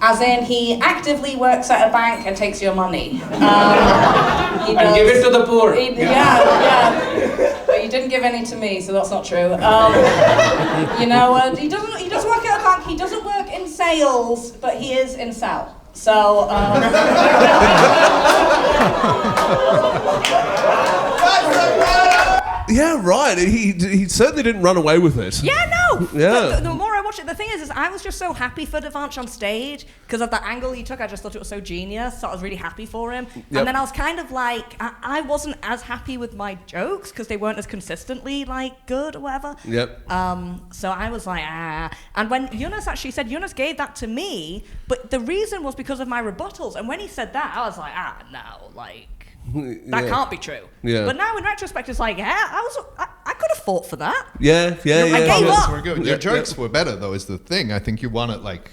Speaker 3: as in he actively works at a bank and takes your money.
Speaker 7: And give it to the poor.
Speaker 3: Yeah. But he didn't give any to me, so that's not true. He does work at a bank. He doesn't work in sales, but he is in sell. So,
Speaker 1: Yeah, right. He certainly didn't run away with it.
Speaker 3: yeah, no.
Speaker 1: Yeah.
Speaker 3: The more I watch it, the thing is I was just so happy for Devanch on stage because of the angle he took. I just thought it was so genius. So I was really happy for him.
Speaker 1: Yep.
Speaker 3: And then I was kind of like, I wasn't as happy with my jokes because they weren't as consistently like good or whatever.
Speaker 1: Yep.
Speaker 3: So I was like, And when Yunus actually said, Yunus gave that to me, but the reason was because of my rebuttals. And when he said that, I was like, no, like. That can't be true.
Speaker 1: Yeah.
Speaker 3: But now in retrospect, it's like, I could have fought for that.
Speaker 1: Yeah.
Speaker 3: I gave up.
Speaker 2: Were good. Your jokes were better, though, is the thing. I think you won it, like...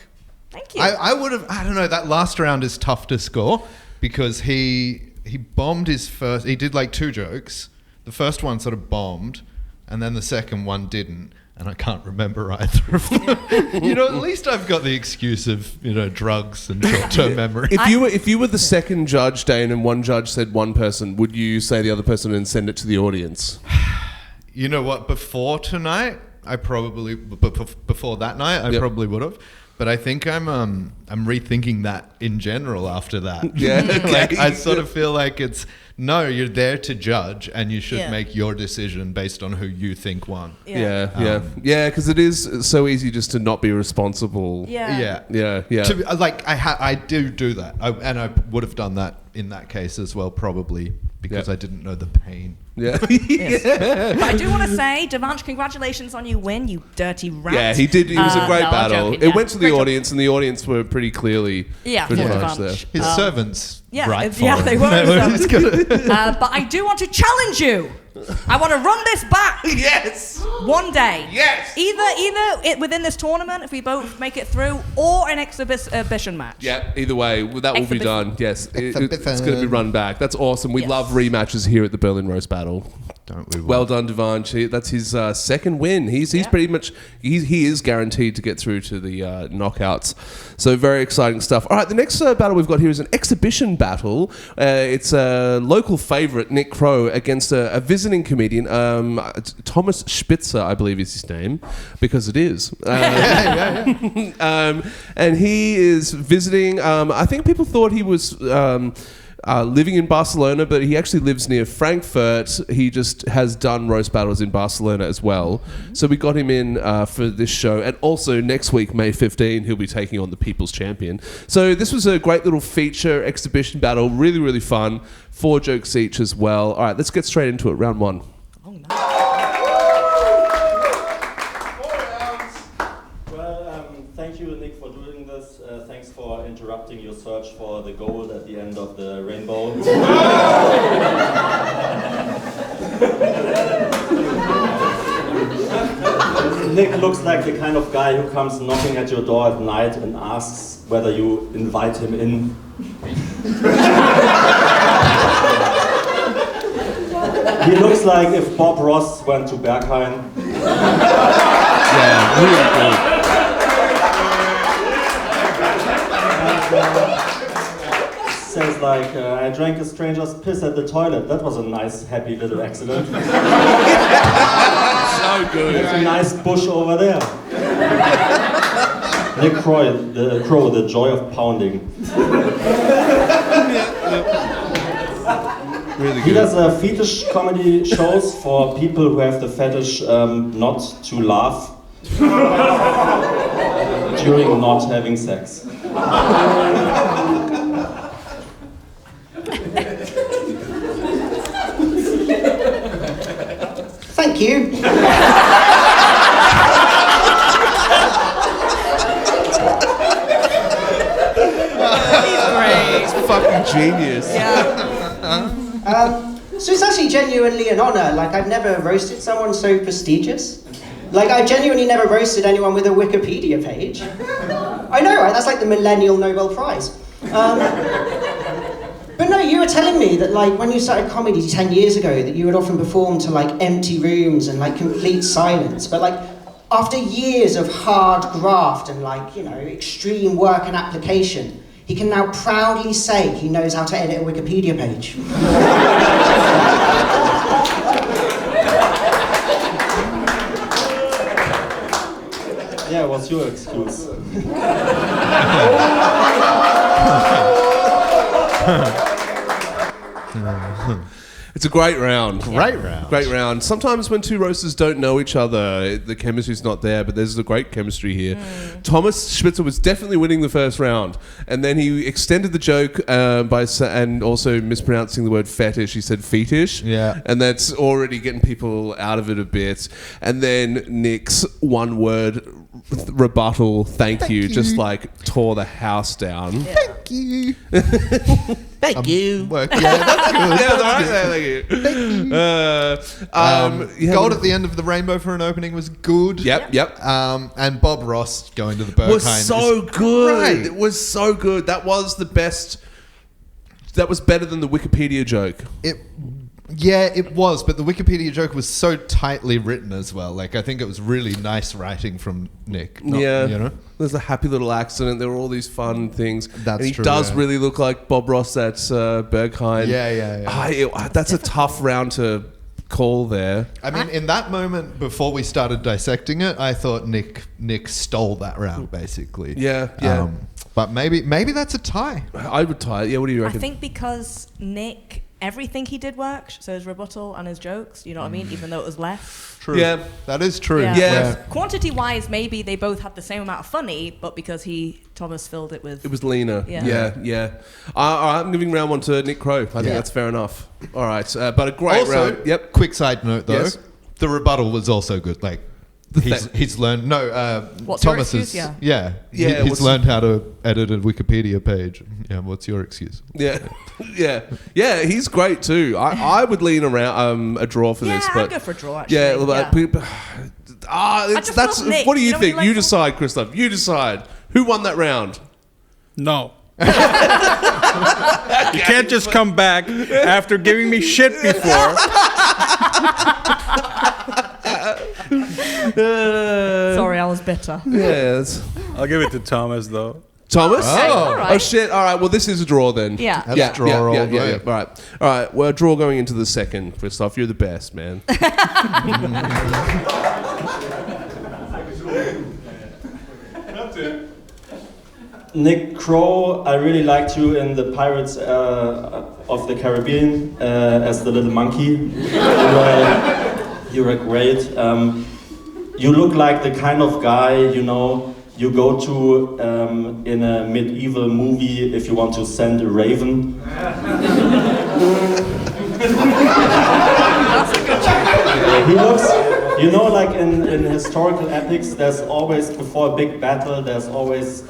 Speaker 3: Thank you.
Speaker 2: I would have... I don't know, that last round is tough to score because he bombed his first... He did, like, 2 jokes. The first one sort of bombed, and then the second one didn't. And I can't remember either of them. At least I've got the excuse of, drugs and short-term memory.
Speaker 1: If you were the second judge, Dane, and one judge said one person, would you say the other person and send it to the audience?
Speaker 2: You know what? Before tonight, I probably... Before that night, I probably would have. But I think I'm rethinking that in general after that.
Speaker 1: Yeah.
Speaker 2: Like, I sort of feel like it's... No, you're there to judge, and you should make your decision based on who you think won.
Speaker 1: Yeah, because it is so easy just to not be responsible.
Speaker 3: Yeah.
Speaker 2: I do that, and I would have done that in that case as well, probably because I didn't know the pain.
Speaker 1: Yeah.
Speaker 3: But I do want to say, Devanch, congratulations on your win, you dirty rat.
Speaker 1: Yeah, he did. It was a great battle.
Speaker 3: Joking,
Speaker 1: it went to the audience, and the audience were pretty clearly for Devanch there.
Speaker 2: His servants.
Speaker 3: Yeah,
Speaker 2: for
Speaker 3: they
Speaker 2: him.
Speaker 3: were. But I do want to challenge you. I want to run this back.
Speaker 1: Yes.
Speaker 3: One day.
Speaker 1: Yes.
Speaker 3: Either within this tournament, if we both make it through, or an exhibition match.
Speaker 1: Yeah, either way, that will be done. Yes, it's going to be run back. That's awesome. We love rematches here at the Berlin Roast Battle.
Speaker 2: Don't we?
Speaker 1: Well done, Devanch. That's his second win. He's pretty much he is guaranteed to get through to the knockouts. So very exciting stuff. All right, the next battle we've got here is an exhibition battle. It's a local favourite, Nick Crow, against a visiting comedian, Thomas Spitzer, I believe is his name, because it is. And he is visiting. I think people thought he was living in Barcelona, but he actually lives near Frankfurt. He just has done roast battles in Barcelona as well. So we got him in for this show. And also next week, May 15, he'll be taking on the People's Champion. So this was a great little feature exhibition battle. Really, really fun. 4 jokes each as well. All right, let's get straight into it. Round 1.
Speaker 3: Oh, nice.
Speaker 8: Well, thank you, Nick, for doing this. Thanks for interrupting your search for the gold at the end of the rainbow. Nick looks like the kind of guy who comes knocking at your door at night and asks whether you invite him in. He looks like if Bob Ross went to Berghain.
Speaker 1: Yeah, really cool.
Speaker 8: Says like, I drank a stranger's piss at the toilet. That was a nice, happy little accident.
Speaker 1: So good.
Speaker 8: There's a nice bush over there. Nick Crow, the joy of pounding.
Speaker 1: Really
Speaker 8: He
Speaker 1: good.
Speaker 8: does fetish comedy shows for people who have the fetish not to laugh during not having sex.
Speaker 5: Thank you.
Speaker 1: He's fucking genius.
Speaker 3: Yeah.
Speaker 9: genuinely an honor. Like, I've never roasted someone so prestigious. Like, I genuinely never roasted anyone with a Wikipedia page. I know, right? That's like the Millennial Nobel Prize. But no, you were telling me that, like, when you started comedy 10 years ago, that you would often perform to, like, empty rooms and, like, complete silence. But, like, after years of hard graft and, like, you know, extreme work and application, he can now proudly say he knows how to edit a Wikipedia page.
Speaker 8: Yeah, what's your excuse?
Speaker 1: It's a great round.
Speaker 2: Great round.
Speaker 1: Great round. Sometimes when two roasters don't know each other, the chemistry's not there, but there's a great chemistry here. Thomas Spitzer was definitely winning the first round, and then he extended the joke and also mispronouncing the word fetish. He said fetish.
Speaker 2: Yeah.
Speaker 1: And that's already getting people out of it a bit. And then Nick's one word rebuttal, thank you, just like tore the house down.
Speaker 2: Yeah. Thank you.
Speaker 1: Thank you.
Speaker 2: Yeah, that's good.
Speaker 1: Yeah, right there, thank you.
Speaker 2: Gold at the end of the rainbow for an opening was good.
Speaker 1: Yep.
Speaker 2: And Bob Ross going to the Berghain
Speaker 1: was so good.
Speaker 2: great.
Speaker 1: It was so good. That was the best. That was better than the Wikipedia joke.
Speaker 2: Yeah, it was, but the Wikipedia joke was so tightly written as well. Like, I think it was really nice writing from Nick. You know?
Speaker 1: There's a happy little accident. There were all these fun things.
Speaker 2: That's
Speaker 1: and he
Speaker 2: true,
Speaker 1: does
Speaker 2: yeah.
Speaker 1: really look like Bob Ross at Berghain.
Speaker 2: Yeah.
Speaker 1: That's a tough round to call there.
Speaker 2: I mean, in that moment, before we started dissecting it, I thought Nick stole that round, basically.
Speaker 1: Yeah.
Speaker 2: But maybe that's a tie.
Speaker 1: I would tie it. Yeah, what do you reckon?
Speaker 10: I think because Nick, everything he did worked, so his rebuttal and his jokes, you know what I mean, even though it was less.
Speaker 2: True.
Speaker 1: Yeah.
Speaker 2: That is true.
Speaker 1: Yeah.
Speaker 10: Quantity-wise, maybe they both had the same amount of funny, but because Thomas filled it with...
Speaker 1: It was leaner.
Speaker 10: Yeah.
Speaker 1: All right, I'm giving round one to Nick Crow. I think that's fair enough. All right, but a great
Speaker 2: Also,
Speaker 1: round. Yep.
Speaker 2: Quick side note, though.
Speaker 1: Yes.
Speaker 2: The rebuttal was also good. Like, he's learned... No,
Speaker 10: what's your
Speaker 2: Thomas
Speaker 10: excuse?
Speaker 2: is...
Speaker 10: Yeah.
Speaker 2: He's learned how to edit a Wikipedia page. Yeah, what's your excuse?
Speaker 1: Yeah. He's great too. I would lean around a draw for this, but
Speaker 10: I'd go for a draw. Actually.
Speaker 1: That's
Speaker 10: Nick.
Speaker 1: what do you
Speaker 10: You know
Speaker 1: think?
Speaker 10: what he
Speaker 1: You
Speaker 10: likes?
Speaker 1: decide, Christoph. You decide. Who won that round?
Speaker 4: No. You can't just come back after giving me shit before.
Speaker 10: Sorry, I was bitter.
Speaker 1: Yes.
Speaker 4: I'll give it to Thomas though.
Speaker 1: Thomas?
Speaker 10: all right.
Speaker 1: Oh shit! All right. Well, this is a draw then.
Speaker 10: Yeah.
Speaker 2: That's draw all the way.
Speaker 1: All right. Well, draw going into the second, Christoph. You're the best, man.
Speaker 8: Nick Crow, I really liked you in the Pirates of the Caribbean as the little monkey. You were great. You look like the kind of guy, you know, you go to in a medieval movie if you want to send a raven. He looks, you know, like in historical epics, there's always, before a big battle, there's always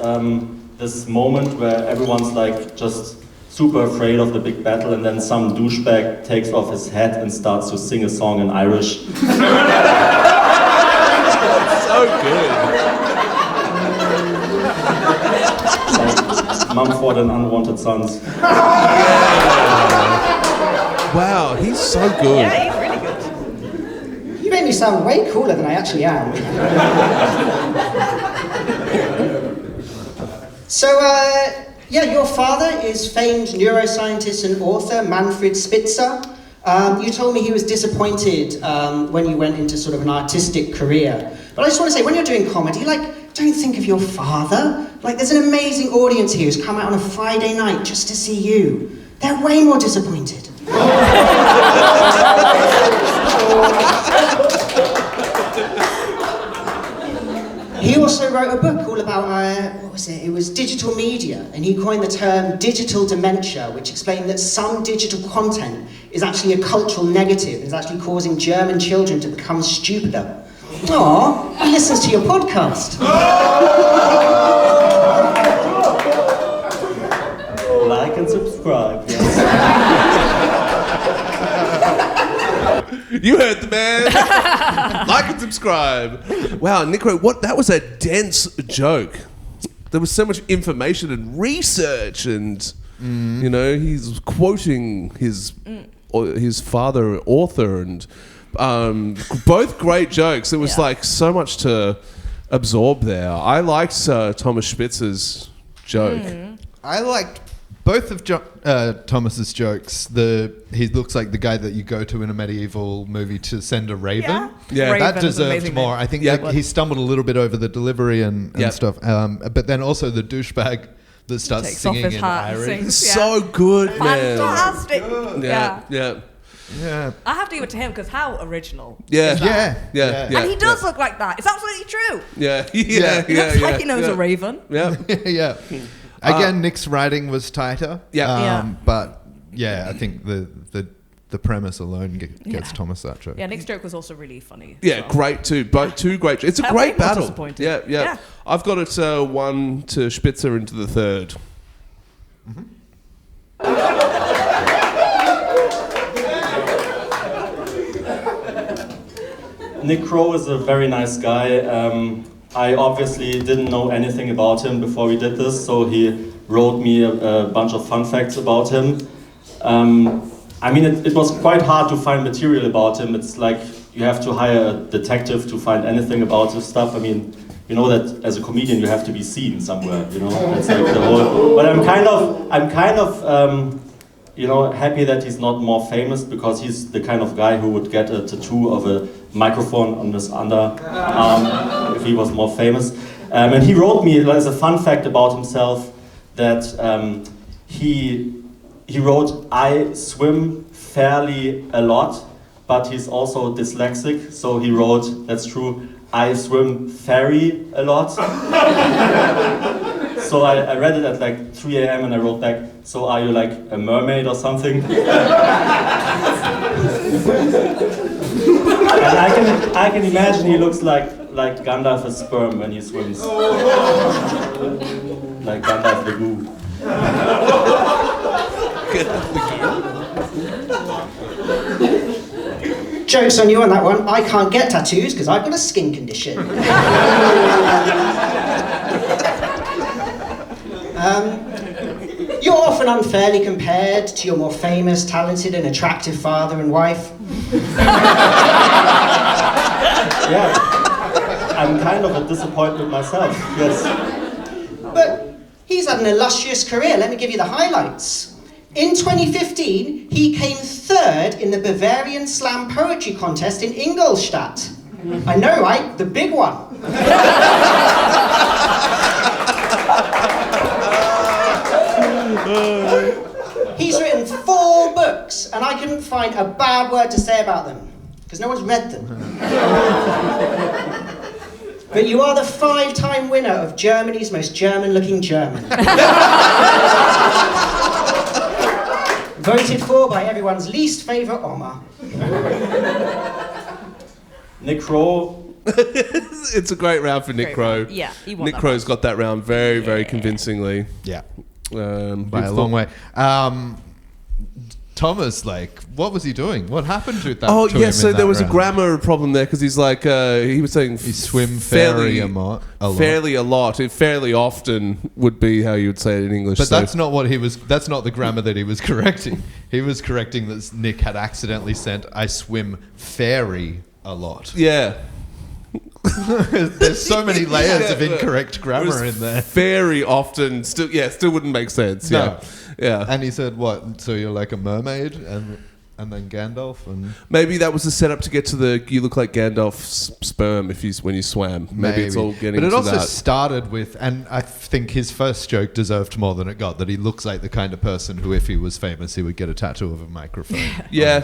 Speaker 8: this moment where everyone's like just super afraid of the big battle, and then some douchebag takes off his hat and starts to sing a song in Irish.
Speaker 1: So good.
Speaker 8: Like Mumford and Unwanted Sons.
Speaker 1: Wow, he's so good.
Speaker 10: Yeah, he's really good.
Speaker 9: You make me sound way cooler than I actually am. So, your father is famed neuroscientist and author Manfred Spitzer. You told me he was disappointed when you went into sort of an artistic career. But I just want to say, when you're doing comedy, like, don't think of your father. Like, there's an amazing audience here who's come out on a Friday night just to see you. They're way more disappointed. He also wrote a book all about, what was it? It was digital media, and he coined the term digital dementia, which explained that some digital content is actually a cultural negative, and is actually causing German children to become stupider. Aw, he listens to your podcast.
Speaker 8: Like and subscribe. Yes.
Speaker 1: You heard the man. Like and subscribe. Wow, Nick Crow, that was a dense joke. There was so much information and research, and he's quoting his father, author, and both great jokes. It was like so much to absorb there. I liked Thomas Spitzer's joke.
Speaker 2: I liked both of Thomas's jokes. He looks like the guy that you go to in a medieval movie to send a raven.
Speaker 1: Yeah.
Speaker 10: Raven
Speaker 2: That deserved more.
Speaker 10: name.
Speaker 2: I think he stumbled a little bit over the delivery and stuff. But then also the douchebag that starts
Speaker 10: Takes off
Speaker 2: singing
Speaker 10: his
Speaker 2: in
Speaker 10: hat and
Speaker 2: Irish.
Speaker 10: sings.
Speaker 1: So good, man.
Speaker 10: Fantastic.
Speaker 1: Yeah.
Speaker 10: I have to give it to him because how original.
Speaker 1: Yeah.
Speaker 2: Yeah.
Speaker 10: And he does look like that. It's absolutely true.
Speaker 1: Yeah.
Speaker 10: He looks like he knows a raven.
Speaker 1: Yeah.
Speaker 2: Yeah. Again, Nick's writing was tighter.
Speaker 1: Yeah.
Speaker 2: But I think the premise alone gets Thomas that joke.
Speaker 10: Yeah, Nick's joke was also really funny.
Speaker 1: Yeah, great too. Both two great. It's a great battle.
Speaker 10: Disappointed.
Speaker 1: Yeah. I've got it 1 to Spitzer into the third.
Speaker 8: Nick Crow is a very nice guy. I obviously didn't know anything about him before we did this, so he wrote me a bunch of fun facts about him. I mean, it was quite hard to find material about him. It's like you have to hire a detective to find anything about his stuff. I mean, you know that as a comedian you have to be seen somewhere. You know, that's like the whole. But I'm kind of happy that he's not more famous, because he's the kind of guy who would get a tattoo of a microphone on his underarm if he was more famous. And he wrote me as a fun fact about himself that he wrote, "I swim fairly a lot, but he's also dyslexic." So he wrote, that's true, "I swim fairy a lot." So I read it at like 3 a.m. and I wrote back, "So are you like a mermaid or something?" And I can imagine he looks like Gandalf's sperm when he swims. Like Gandalf the Goo.
Speaker 9: Joke's on you on that one. I can't get tattoos because I've got a skin condition. You're often unfairly compared to your more famous, talented and attractive father and wife.
Speaker 8: Yeah, I'm kind of a disappointment myself, yes.
Speaker 9: But he's had an illustrious career. Let me give you the highlights. In 2015, he came third in the Bavarian Slam Poetry Contest in Ingolstadt. I know, right? The big one. He's written 4 books, and I couldn't find a bad word to say about them, because no one's read them. But you are the 5-time winner of Germany's most German-looking German. Voted for by everyone's least favourite Oma.
Speaker 8: Nick Crow.
Speaker 1: It's a great round for Nick Crow.
Speaker 10: Yeah, he won.
Speaker 1: Nick Crow's got that round very, very convincingly.
Speaker 2: Yeah. By a long way. Thomas, what was he doing? What happened to that?
Speaker 1: Oh, yeah, so there was a grammar problem there, because he's like, he was saying...
Speaker 2: He swim fairly a lot.
Speaker 1: Fairly a lot. It fairly often would be how you would say it in English.
Speaker 2: But that's not the grammar that he was correcting. He was correcting that Nick had accidentally sent, "I swim fairy a lot."
Speaker 1: Yeah.
Speaker 2: There's so many layers of incorrect grammar in there.
Speaker 1: Very often, still wouldn't make sense.
Speaker 2: No.
Speaker 1: Yeah.
Speaker 2: And he said, "What? So you're like a mermaid?" And then Gandalf, and
Speaker 1: maybe that was the setup to get to the "you look like Gandalf's sperm" when you swam. Maybe it's all getting.
Speaker 2: But it
Speaker 1: to
Speaker 2: also
Speaker 1: that.
Speaker 2: started with, and I think his first joke deserved more than it got. That he looks like the kind of person who, if he was famous, he would get a tattoo of a microphone.
Speaker 1: Yeah,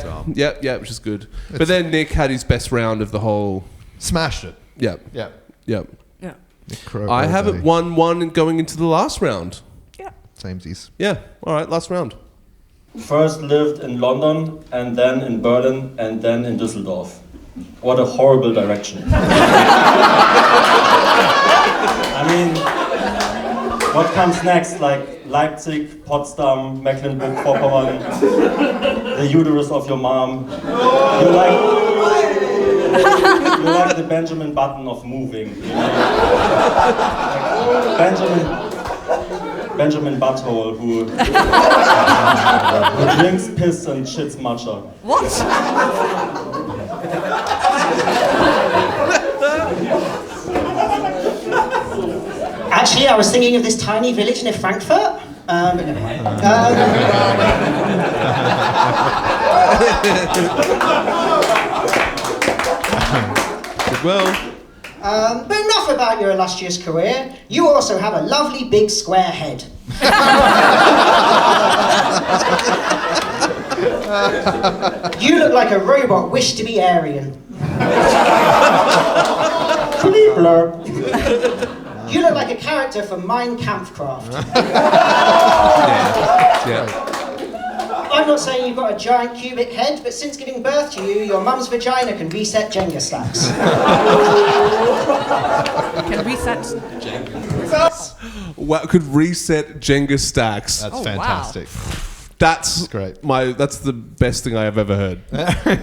Speaker 1: which is good. But then Nick had his best round of the whole.
Speaker 2: Smashed it.
Speaker 1: Yeah.
Speaker 10: Yeah.
Speaker 2: Nick Crow
Speaker 1: I have it 1-1 and going into the last round.
Speaker 10: Yeah.
Speaker 2: Samesies.
Speaker 1: Yeah. All right. Last round.
Speaker 8: First lived in London, and then in Berlin, and then in Düsseldorf. What a horrible direction. I mean, what comes next? Like Leipzig, Potsdam, Mecklenburg-Vorpommern, the uterus of your mom. You're like the Benjamin Button of moving. You know? Like Benjamin Butthole who drinks piss and shits matcha.
Speaker 10: What?
Speaker 9: Actually, I was thinking of this tiny village near Frankfurt. But never mind.
Speaker 1: Well,
Speaker 9: But enough about your illustrious career. You also have a lovely big square head. You look like a robot wished to be Aryan. Blurb. You look like a character from Mein Kampfcraft.
Speaker 1: yeah.
Speaker 9: I'm not saying you've got a giant cubic head, but since giving birth to you, your mum's vagina can reset Jenga stacks.
Speaker 10: Can reset.
Speaker 1: Wow, could reset Jenga stacks.
Speaker 2: That's
Speaker 10: Oh,
Speaker 2: fantastic.
Speaker 1: That's
Speaker 2: great.
Speaker 1: That's the best thing I have ever heard.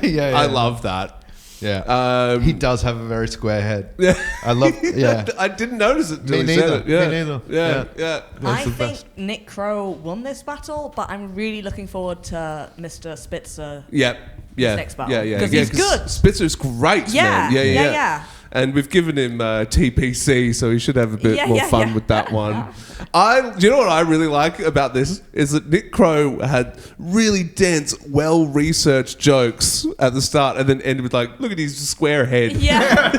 Speaker 2: Yeah,
Speaker 1: I love that.
Speaker 2: Yeah. He does have a very square head.
Speaker 1: Yeah.
Speaker 2: I love. Yeah.
Speaker 1: I didn't notice it.
Speaker 2: Me
Speaker 1: He said
Speaker 2: neither.
Speaker 1: it. Yeah.
Speaker 2: Me neither.
Speaker 1: Yeah.
Speaker 2: Yeah.
Speaker 10: I think Nick Crow won this battle, but I'm really looking forward to Mr. Spitzer.
Speaker 1: Yeah.
Speaker 10: next battle.
Speaker 1: Yeah.
Speaker 10: Because he's good.
Speaker 1: Spitzer's great.
Speaker 10: Yeah.
Speaker 1: Man.
Speaker 10: Yeah.
Speaker 1: And we've given him TPC, so he should have a bit more fun with that one. Do you know what I really like about this is that Nick Crow had really dense, well-researched jokes at the start, and then ended with like, "Look at his square head."
Speaker 10: Yeah.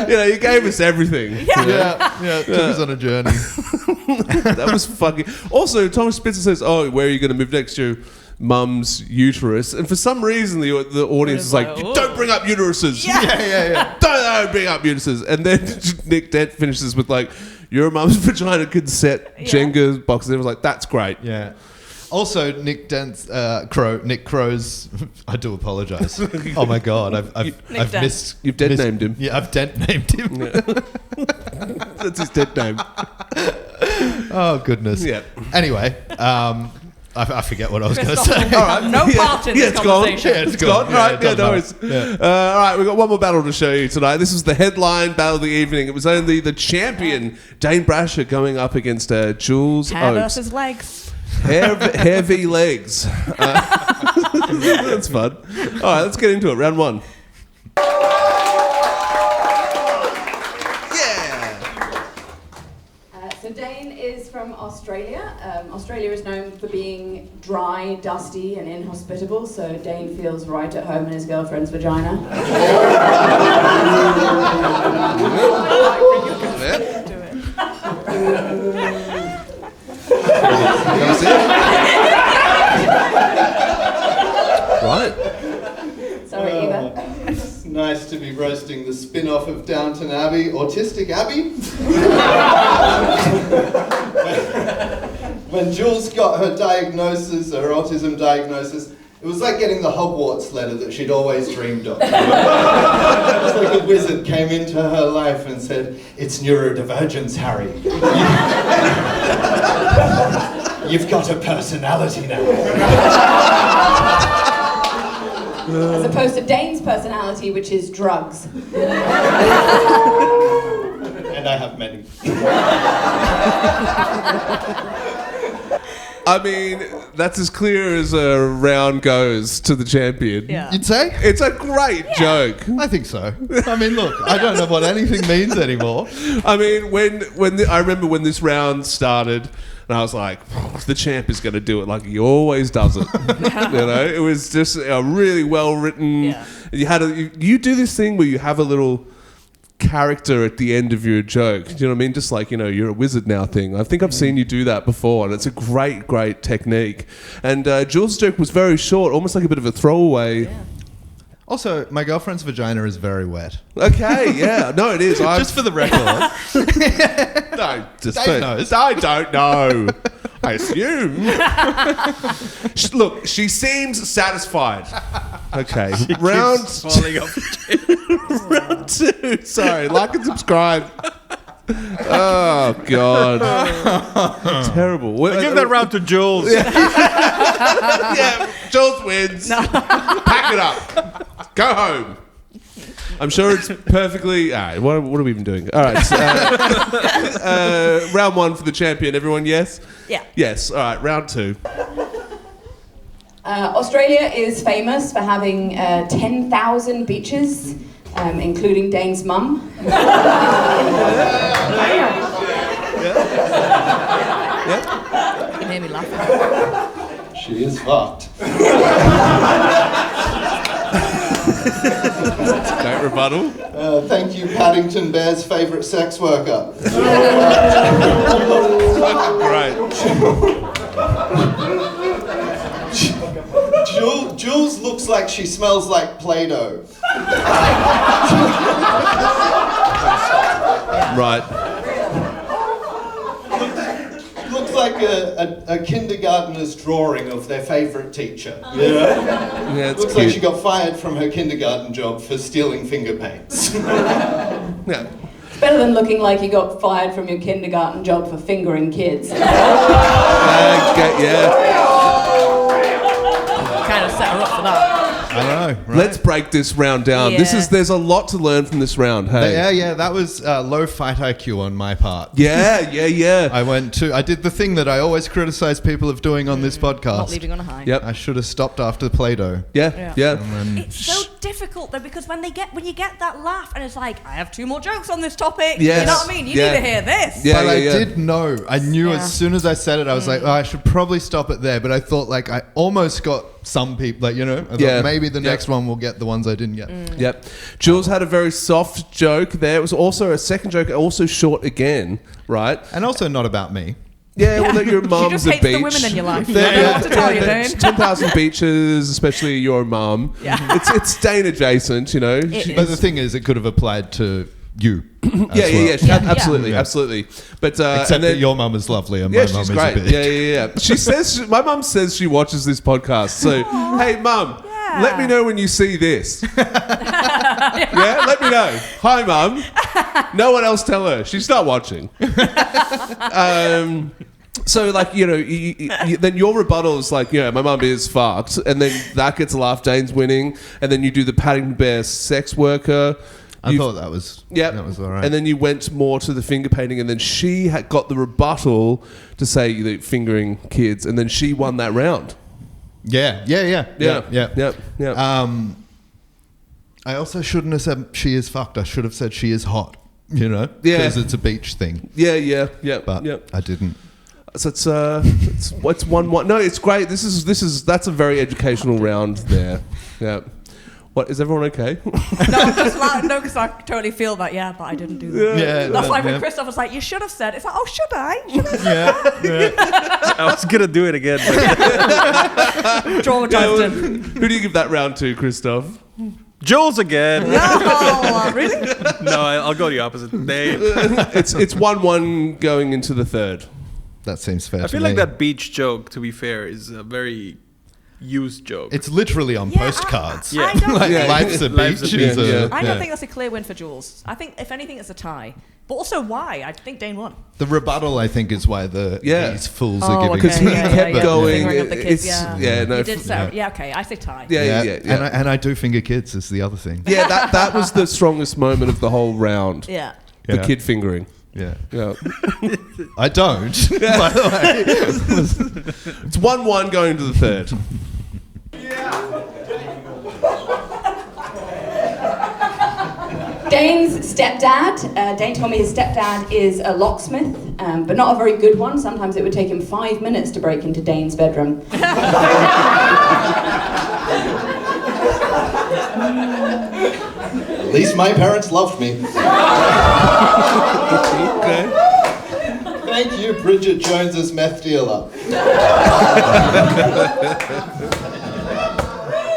Speaker 1: You know, he gave us everything.
Speaker 2: Yeah. Took us on a journey.
Speaker 1: That was fucking. Also, Thomas Spitzer says, "Oh, where are you going to move next to?" Mum's uterus, and for some reason the audience is like, "Don't bring up uteruses."
Speaker 2: Yeah.
Speaker 1: Don't bring up uteruses. And then Nick Dent finishes with like, "Your mum's vagina could set Jenga boxes." And it was like, "That's great."
Speaker 2: Yeah. Also, Nick Crow's. I do apologise. Oh my god, I've missed.
Speaker 1: You've dead named him.
Speaker 2: Yeah, I've dead named him.
Speaker 1: That's his dead name.
Speaker 2: Oh goodness.
Speaker 1: Yeah.
Speaker 2: Anyway, I forget what I was going to say.
Speaker 10: All right, no part in this conversation.
Speaker 2: It's gone.
Speaker 1: All right, no worries. All right, we've got one more battle to show you tonight. This is the headline battle of the evening. It was only the champion, Dane Brasher, going up against Jules
Speaker 10: Hair
Speaker 1: Oates.
Speaker 10: versus legs.
Speaker 1: Hair v legs. That's fun. All right, let's get into it. Round one.
Speaker 11: So Dane is from Australia. Australia is known for being dry, dusty, and inhospitable, so Dane feels right at home in his girlfriend's vagina.
Speaker 10: Do it.
Speaker 1: Right.
Speaker 11: Sorry, Eva.
Speaker 2: It's nice to be roasting the spin-off of Downton Abbey, Autistic Abbey. When Jules got her diagnosis, her autism diagnosis, it was like getting the Hogwarts letter that she'd always dreamed of. It was like a wizard came into her life and said, "It's neurodivergence, Harry. You've got a personality now."
Speaker 11: As opposed to Dane's personality, which is drugs.
Speaker 2: And I have many.
Speaker 1: I mean, that's as clear as a round goes to the champion.
Speaker 10: Yeah.
Speaker 2: You'd say?
Speaker 1: It's a great joke.
Speaker 2: I think so. I mean, look, I don't know what anything means anymore.
Speaker 1: I mean, I remember when this round started, and I was like, the champ is going to do it like he always does it. You know, it was just a really well written.
Speaker 10: Yeah.
Speaker 1: You do this thing where you have a little character at the end of your joke. Do you know what I mean? Just like, you're a wizard now thing. I think I've seen you do that before, and it's a great technique. And Jules' joke was very short, almost like a bit of a throwaway.
Speaker 10: Yeah.
Speaker 2: Also, my girlfriend's vagina is very wet.
Speaker 1: Okay, yeah. No, it is.
Speaker 2: Just for the record.
Speaker 1: No, just
Speaker 2: Dave knows.
Speaker 1: I don't know. I assume. Look, she seems satisfied. Okay. Round
Speaker 4: Falling off.
Speaker 1: Round two. Sorry, like and subscribe. Oh, God. Terrible.
Speaker 4: Give that round to Jules.
Speaker 1: Yeah, Jules wins. Pack it up. Go home. I'm sure it's perfectly... All right, what are we even doing? All right. So, round 1 for the champion. Everyone, yes?
Speaker 10: Yeah.
Speaker 1: Yes. All right, round 2.
Speaker 11: Australia is famous for having 10,000 beaches, including Dane's mum.
Speaker 10: You made me laugh.
Speaker 2: She is fucked.
Speaker 1: Great rebuttal.
Speaker 2: Thank you, Paddington Bear's favourite sex worker.
Speaker 1: Right.
Speaker 2: Jules looks like she smells like Play-Doh.
Speaker 1: Right.
Speaker 2: Looks like a kindergartner's drawing of their favourite teacher. You know?
Speaker 1: Yeah, it's
Speaker 2: Looks
Speaker 1: cute.
Speaker 2: like she got fired from her kindergarten job for stealing finger paints.
Speaker 1: Yeah.
Speaker 11: It's better than looking like you got fired from your kindergarten job for fingering kids.
Speaker 1: Yeah.
Speaker 10: Kind of set her up for that.
Speaker 2: I know. Right?
Speaker 1: Let's break this round down.
Speaker 10: Yeah.
Speaker 1: There's a lot to learn from this round. Hey.
Speaker 2: Yeah, that was low fight IQ on my part.
Speaker 1: Yeah.
Speaker 2: I did the thing that I always criticize people of doing on this podcast.
Speaker 10: Not leaving on a high.
Speaker 1: Yep.
Speaker 2: I should have stopped after the Play-Doh.
Speaker 1: Yeah.
Speaker 10: It's so difficult though, because when you get that laugh and it's like, I have 2 more jokes on this topic.
Speaker 1: Yes.
Speaker 10: You know what I mean? You need to hear this.
Speaker 1: Yeah,
Speaker 2: But I
Speaker 1: yeah.
Speaker 2: did know. I knew
Speaker 10: Yeah.
Speaker 2: as soon as I said it, I was like, I should probably stop it there. But I thought, like, I almost got some people, like, I thought maybe the next one will get the ones I didn't get.
Speaker 1: Yep. Jules had a very soft joke there. It was also a second joke, also short again, right?
Speaker 2: And also not about me.
Speaker 1: Yeah, well, that your mum's
Speaker 10: just
Speaker 1: a
Speaker 10: hates the
Speaker 1: beach.
Speaker 10: women in your life. I don't know what to tell you, Dane.
Speaker 1: 10,000 beaches, especially your mum.
Speaker 10: Yeah.
Speaker 1: It's Dane adjacent, you know.
Speaker 10: It
Speaker 2: But
Speaker 10: is.
Speaker 2: the thing is, it could have applied to you.
Speaker 1: Yeah. Absolutely. But
Speaker 2: Except
Speaker 1: and then,
Speaker 2: that your mum is lovely and
Speaker 1: yeah,
Speaker 2: my mum
Speaker 1: she's
Speaker 2: is
Speaker 1: great.
Speaker 2: a bitch.
Speaker 1: Yeah. She says my mum says she watches this podcast. So, hey, mum, let me know when you see this. Yeah, let me know. Hi, mum. No one else tell her. She's not watching. So, like, then your rebuttal is like, my mum is fucked, and then that gets a laugh. Dane's winning, and then you do the Paddington Bear sex worker.
Speaker 2: I thought that was all right.
Speaker 1: And then you went more to the finger painting, and then she had got the rebuttal to say that fingering kids, and then she won that round.
Speaker 2: Yeah. I also shouldn't have said she is fucked. I should have said she is hot. Because it's a beach thing.
Speaker 1: Yeah.
Speaker 2: But I didn't.
Speaker 1: So it's 1-1. No, it's great. That's a very educational round there. Yeah. What, is everyone okay?
Speaker 10: No, I'm just like, no, because I totally feel that, but I didn't do that.
Speaker 2: Yeah,
Speaker 10: That's why when Christoph was like, you should have said, it's like, oh, should I? Should I say
Speaker 4: I was gonna do it again. But
Speaker 10: Traumatized him.
Speaker 1: Who do you give that round to, Christoph?
Speaker 4: Jules again.
Speaker 10: No, really?
Speaker 4: No, I'll go the opposite.
Speaker 1: It's 1-1 going into the third.
Speaker 2: That seems fair.
Speaker 4: I feel like that beach joke, to be fair, is a very used joke.
Speaker 2: It's literally on postcards.
Speaker 10: I don't
Speaker 2: Like,
Speaker 10: think,
Speaker 2: life's a beach.
Speaker 10: I don't think that's a clear win for Jules. I think, if anything, it's a tie. But also, why? I think Dane won.
Speaker 2: The rebuttal, I think, is why these fools are giving.
Speaker 1: Because he kept going.
Speaker 10: Fingering of the kids,
Speaker 1: You did
Speaker 10: say, okay, I say tie.
Speaker 1: Yeah.
Speaker 2: And I do finger kids is the other thing.
Speaker 1: Yeah, that was the strongest moment of the whole round.
Speaker 10: Yeah.
Speaker 1: The kid fingering.
Speaker 2: Yeah.
Speaker 1: I
Speaker 2: don't, by the way.
Speaker 1: It's 1-1 going to the third.
Speaker 11: Dane's stepdad. Dane told me his stepdad is a locksmith, but not a very good one. Sometimes it would take him 5 minutes to break into Dane's bedroom.
Speaker 2: At least my parents loved me.
Speaker 1: Okay.
Speaker 2: Thank you, Bridget Jones's meth dealer.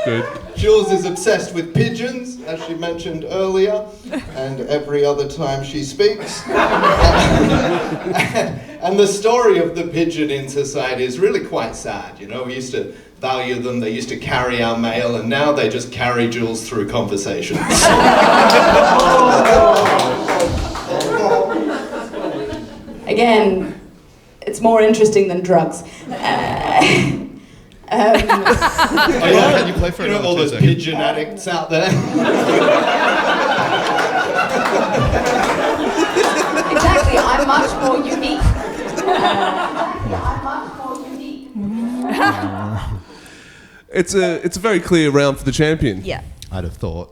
Speaker 1: Good.
Speaker 2: Jules is obsessed with pigeons, as she mentioned earlier, and every other time she speaks. And the story of the pigeon in society is really quite sad. We used to value them, they used to carry our mail, and now they just carry Jules through conversations.
Speaker 11: Again, it's more interesting than drugs.
Speaker 2: Can you play for
Speaker 12: all those pigeon addicts out there?
Speaker 11: Exactly, I'm much more unique.
Speaker 1: It's a very clear round for the champion.
Speaker 10: Yeah.
Speaker 2: I'd have thought.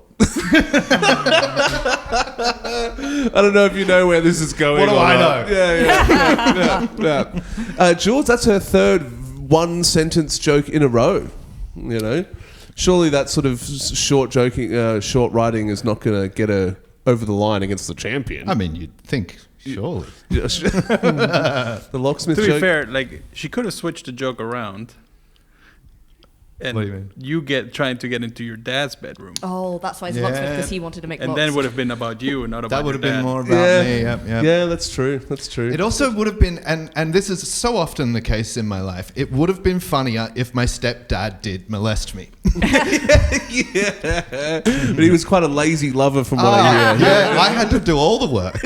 Speaker 1: I don't know if you know where this is going.
Speaker 2: What do I
Speaker 1: know? Yeah. Jules, that's her third one-sentence joke in a row. You know, surely that sort of short writing is not going to get her over the line against the champion.
Speaker 2: I mean, you'd think, surely.
Speaker 1: The locksmith
Speaker 4: To
Speaker 1: joke.
Speaker 4: be fair, like she could have switched the joke around. And
Speaker 2: What do you mean?
Speaker 4: you trying to get into your dad's bedroom.
Speaker 10: Oh, that's why he's a locksmith, because he wanted to make
Speaker 4: And
Speaker 10: locks.
Speaker 4: then it would have been about you and not about
Speaker 2: That would have
Speaker 4: your
Speaker 2: been
Speaker 4: dad.
Speaker 2: more about me. Yep.
Speaker 1: Yeah, that's true. That's true.
Speaker 2: It also would have been, and this is so often the case in my life, it would have been funnier if my stepdad did molest me.
Speaker 1: Yeah, but he was quite a lazy lover from what I hear.
Speaker 2: Yeah, I had to do all the work.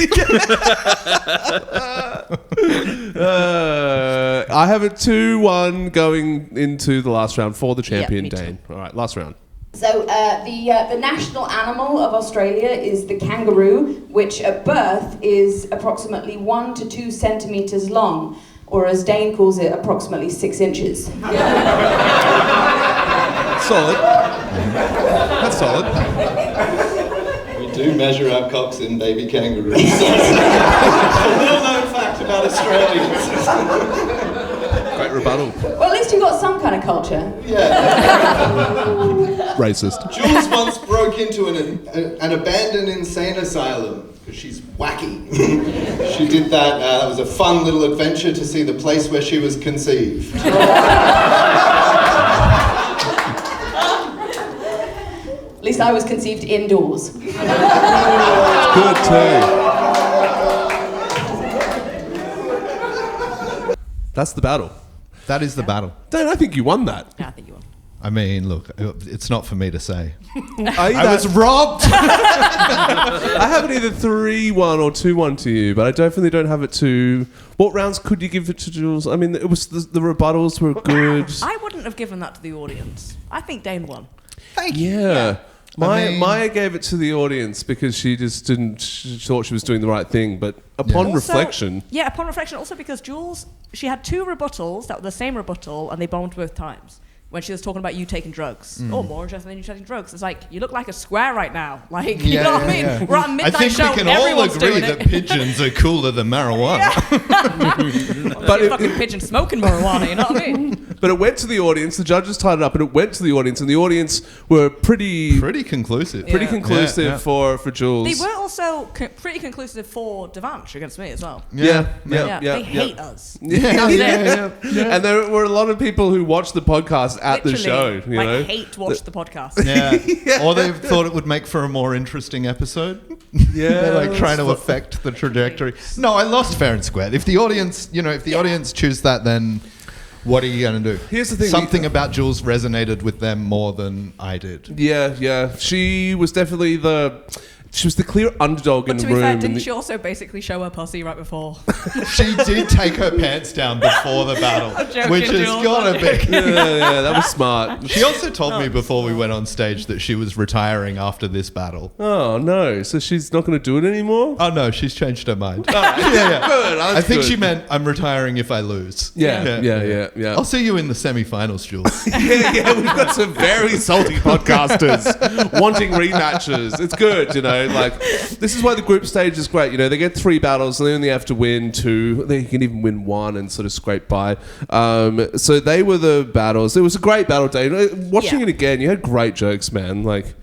Speaker 1: I have a 2-1 going into the last round for the champion,
Speaker 10: me too.
Speaker 1: Dane. All right, last round.
Speaker 11: So the national animal of Australia is the kangaroo, which at birth is approximately 1 to 2 centimeters long, or as Dane calls it, approximately 6 inches.
Speaker 1: Solid. That's solid.
Speaker 12: We do measure our cocks in baby kangaroos. It's a well-known fact about Australians.
Speaker 1: Great rebuttal.
Speaker 11: Well, at least you've got some kind of culture.
Speaker 1: Racist.
Speaker 12: Jules once broke into an abandoned insane asylum because she's wacky. She did that. That was a fun little adventure to see the place where she was conceived.
Speaker 11: At least I was conceived indoors.
Speaker 1: Good too. That's the battle.
Speaker 2: That is the battle.
Speaker 1: Dane, I think you won that.
Speaker 10: Yeah, I think you won.
Speaker 2: I mean, look, it's not for me to say.
Speaker 1: I
Speaker 2: was robbed.
Speaker 1: I have it either 3-1 or 2-1 to you, but I definitely don't have it to... What rounds could you give it to Jules? I mean, it was the rebuttals were good.
Speaker 10: I wouldn't have given that to the audience. I think Dane won.
Speaker 2: Thank you.
Speaker 1: Yeah.
Speaker 2: I mean-
Speaker 1: Maya gave it to the audience because she just she thought she was doing the right thing, but upon reflection...
Speaker 10: Yeah, upon reflection, also because Jules, she had 2 rebuttals that were the same rebuttal, and they bombed both times. When she was talking about you taking drugs. Oh, more interesting than you taking drugs. It's like, you look like a square right now. Like, you know what I mean? We're at a midnight show,
Speaker 2: I think we can all
Speaker 10: everyone's
Speaker 2: agree
Speaker 10: doing
Speaker 2: that
Speaker 10: it.
Speaker 2: pigeons are cooler than marijuana.
Speaker 10: But a fucking pigeon smoking marijuana, you know what I mean?
Speaker 1: But it went to the audience, the judges tied it up, and it went to the audience, and the audience were pretty
Speaker 2: conclusive.
Speaker 1: Pretty conclusive
Speaker 2: Yeah.
Speaker 1: for Jules.
Speaker 10: They were also pretty conclusive for Devanch against me as well.
Speaker 1: Yeah.
Speaker 10: They hate us.
Speaker 1: Yeah. And there were a lot of people who watched the podcast at the show. You know?
Speaker 10: Hate watch the podcast.
Speaker 2: Yeah. Or they thought it would make for a more interesting episode.
Speaker 1: Yeah.
Speaker 2: They're like trying to affect the trajectory. No, I lost fair and square. If the audience, audience choose that, then what are you going to do?
Speaker 1: Here's the thing.
Speaker 2: Something about Jules resonated with them more than I did.
Speaker 1: Yeah. She was definitely the clear underdog in
Speaker 10: But
Speaker 1: the
Speaker 10: to be
Speaker 1: room.
Speaker 10: fair, didn't she also basically show her pussy right before?
Speaker 2: She did take her pants down before the battle, which has got to be.
Speaker 1: Yeah, that was smart.
Speaker 2: She also told me before we went on stage that she was retiring after this battle.
Speaker 1: Oh, no. So she's not going to do it anymore?
Speaker 2: Oh, no, she's changed her mind.
Speaker 1: Yeah. Good.
Speaker 2: I think she meant I'm retiring if I lose.
Speaker 1: Yeah.
Speaker 2: I'll see you in the semi-finals, Jules.
Speaker 1: Yeah, we've got some very salty podcasters wanting rematches. It's good, like, this is why the group stage is great. They get 3 battles and they only have to win 2. They can even win 1 and sort of scrape by. So they were the battles. It was a great battle day. Watching it again, you had great jokes, man. Like,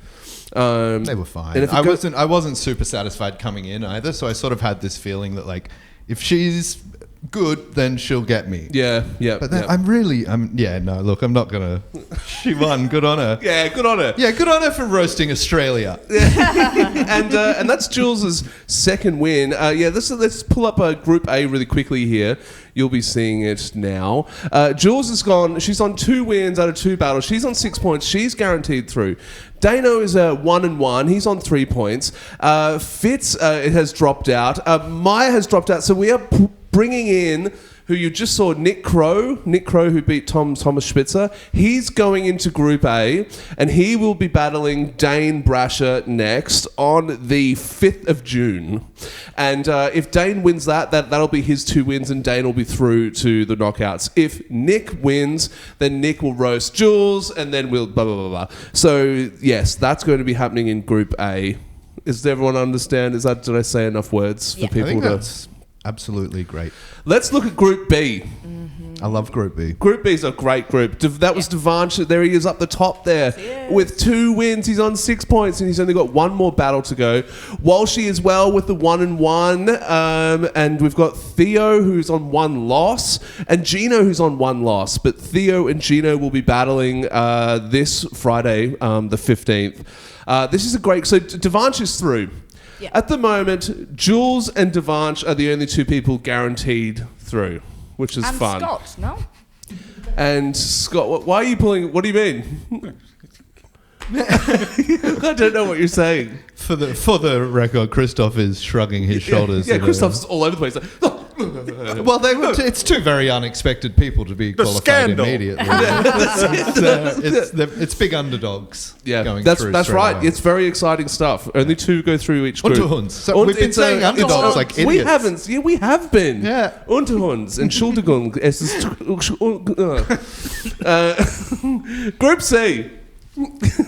Speaker 2: they were fine. I wasn't super satisfied coming in either, so I sort of had this feeling that, like, if she's good, then she'll get me.
Speaker 1: Yeah.
Speaker 2: But then look, I'm not going to... She won. Good on her.
Speaker 1: Yeah, good on her.
Speaker 2: Yeah, good on her for roasting Australia.
Speaker 1: And that's Jules's second win. Let's pull up Group A really quickly here. You'll be seeing it now. Jules has gone... She's on 2 wins out of 2 battles. She's on 6 points. She's guaranteed through. Dano is 1-1. He's on 3 points. Fitz has dropped out. Maya has dropped out. So we are bringing in who you just saw, Nick Crow, who beat Thomas Spitzer. He's going into Group A, and he will be battling Dane Brasher next on the 5th of June. And if Dane wins that'll be his 2 wins, and Dane will be through to the knockouts. If Nick wins, then Nick will roast Jules, and then we'll blah, blah, blah, blah. So, yes, that's going to be happening in Group A. Does everyone understand? Did I say enough words for people
Speaker 2: I think
Speaker 1: to...
Speaker 2: that's absolutely great.
Speaker 1: Let's look at Group B.
Speaker 2: I love Group B.
Speaker 1: Group B is a great group. That was Devansh. There he is up the top there with 2 wins. He's on 6 points, and he's only got 1 more battle to go. Walshy as well with the 1-1. And we've got Theo, who's on 1 loss, and Gino, who's on 1 loss. But Theo and Gino will be battling this Friday, the 15th. This is a great... So Devansh is through. Yeah. At the moment, Jules and Devansh are the only 2 people guaranteed through, which is fun.
Speaker 10: And Scott, no?
Speaker 1: And Scott, why are you pulling... What do you mean? I don't know what you're saying.
Speaker 2: For the record, Christoph is shrugging his shoulders.
Speaker 1: Yeah, Christoph's all over the place.
Speaker 2: Well, it's 2 very unexpected people to be qualified
Speaker 4: scandal.
Speaker 2: immediately. It's big underdogs. Going
Speaker 1: that's
Speaker 2: through
Speaker 1: right.
Speaker 2: straight away.
Speaker 1: It's very exciting stuff. Only 2 go through each group.
Speaker 2: Unterhunds. So we've been saying underdogs like idiots.
Speaker 1: We haven't. Yeah, we have been.
Speaker 2: Yeah.
Speaker 1: Unterhunds and Schuldigung. Group C.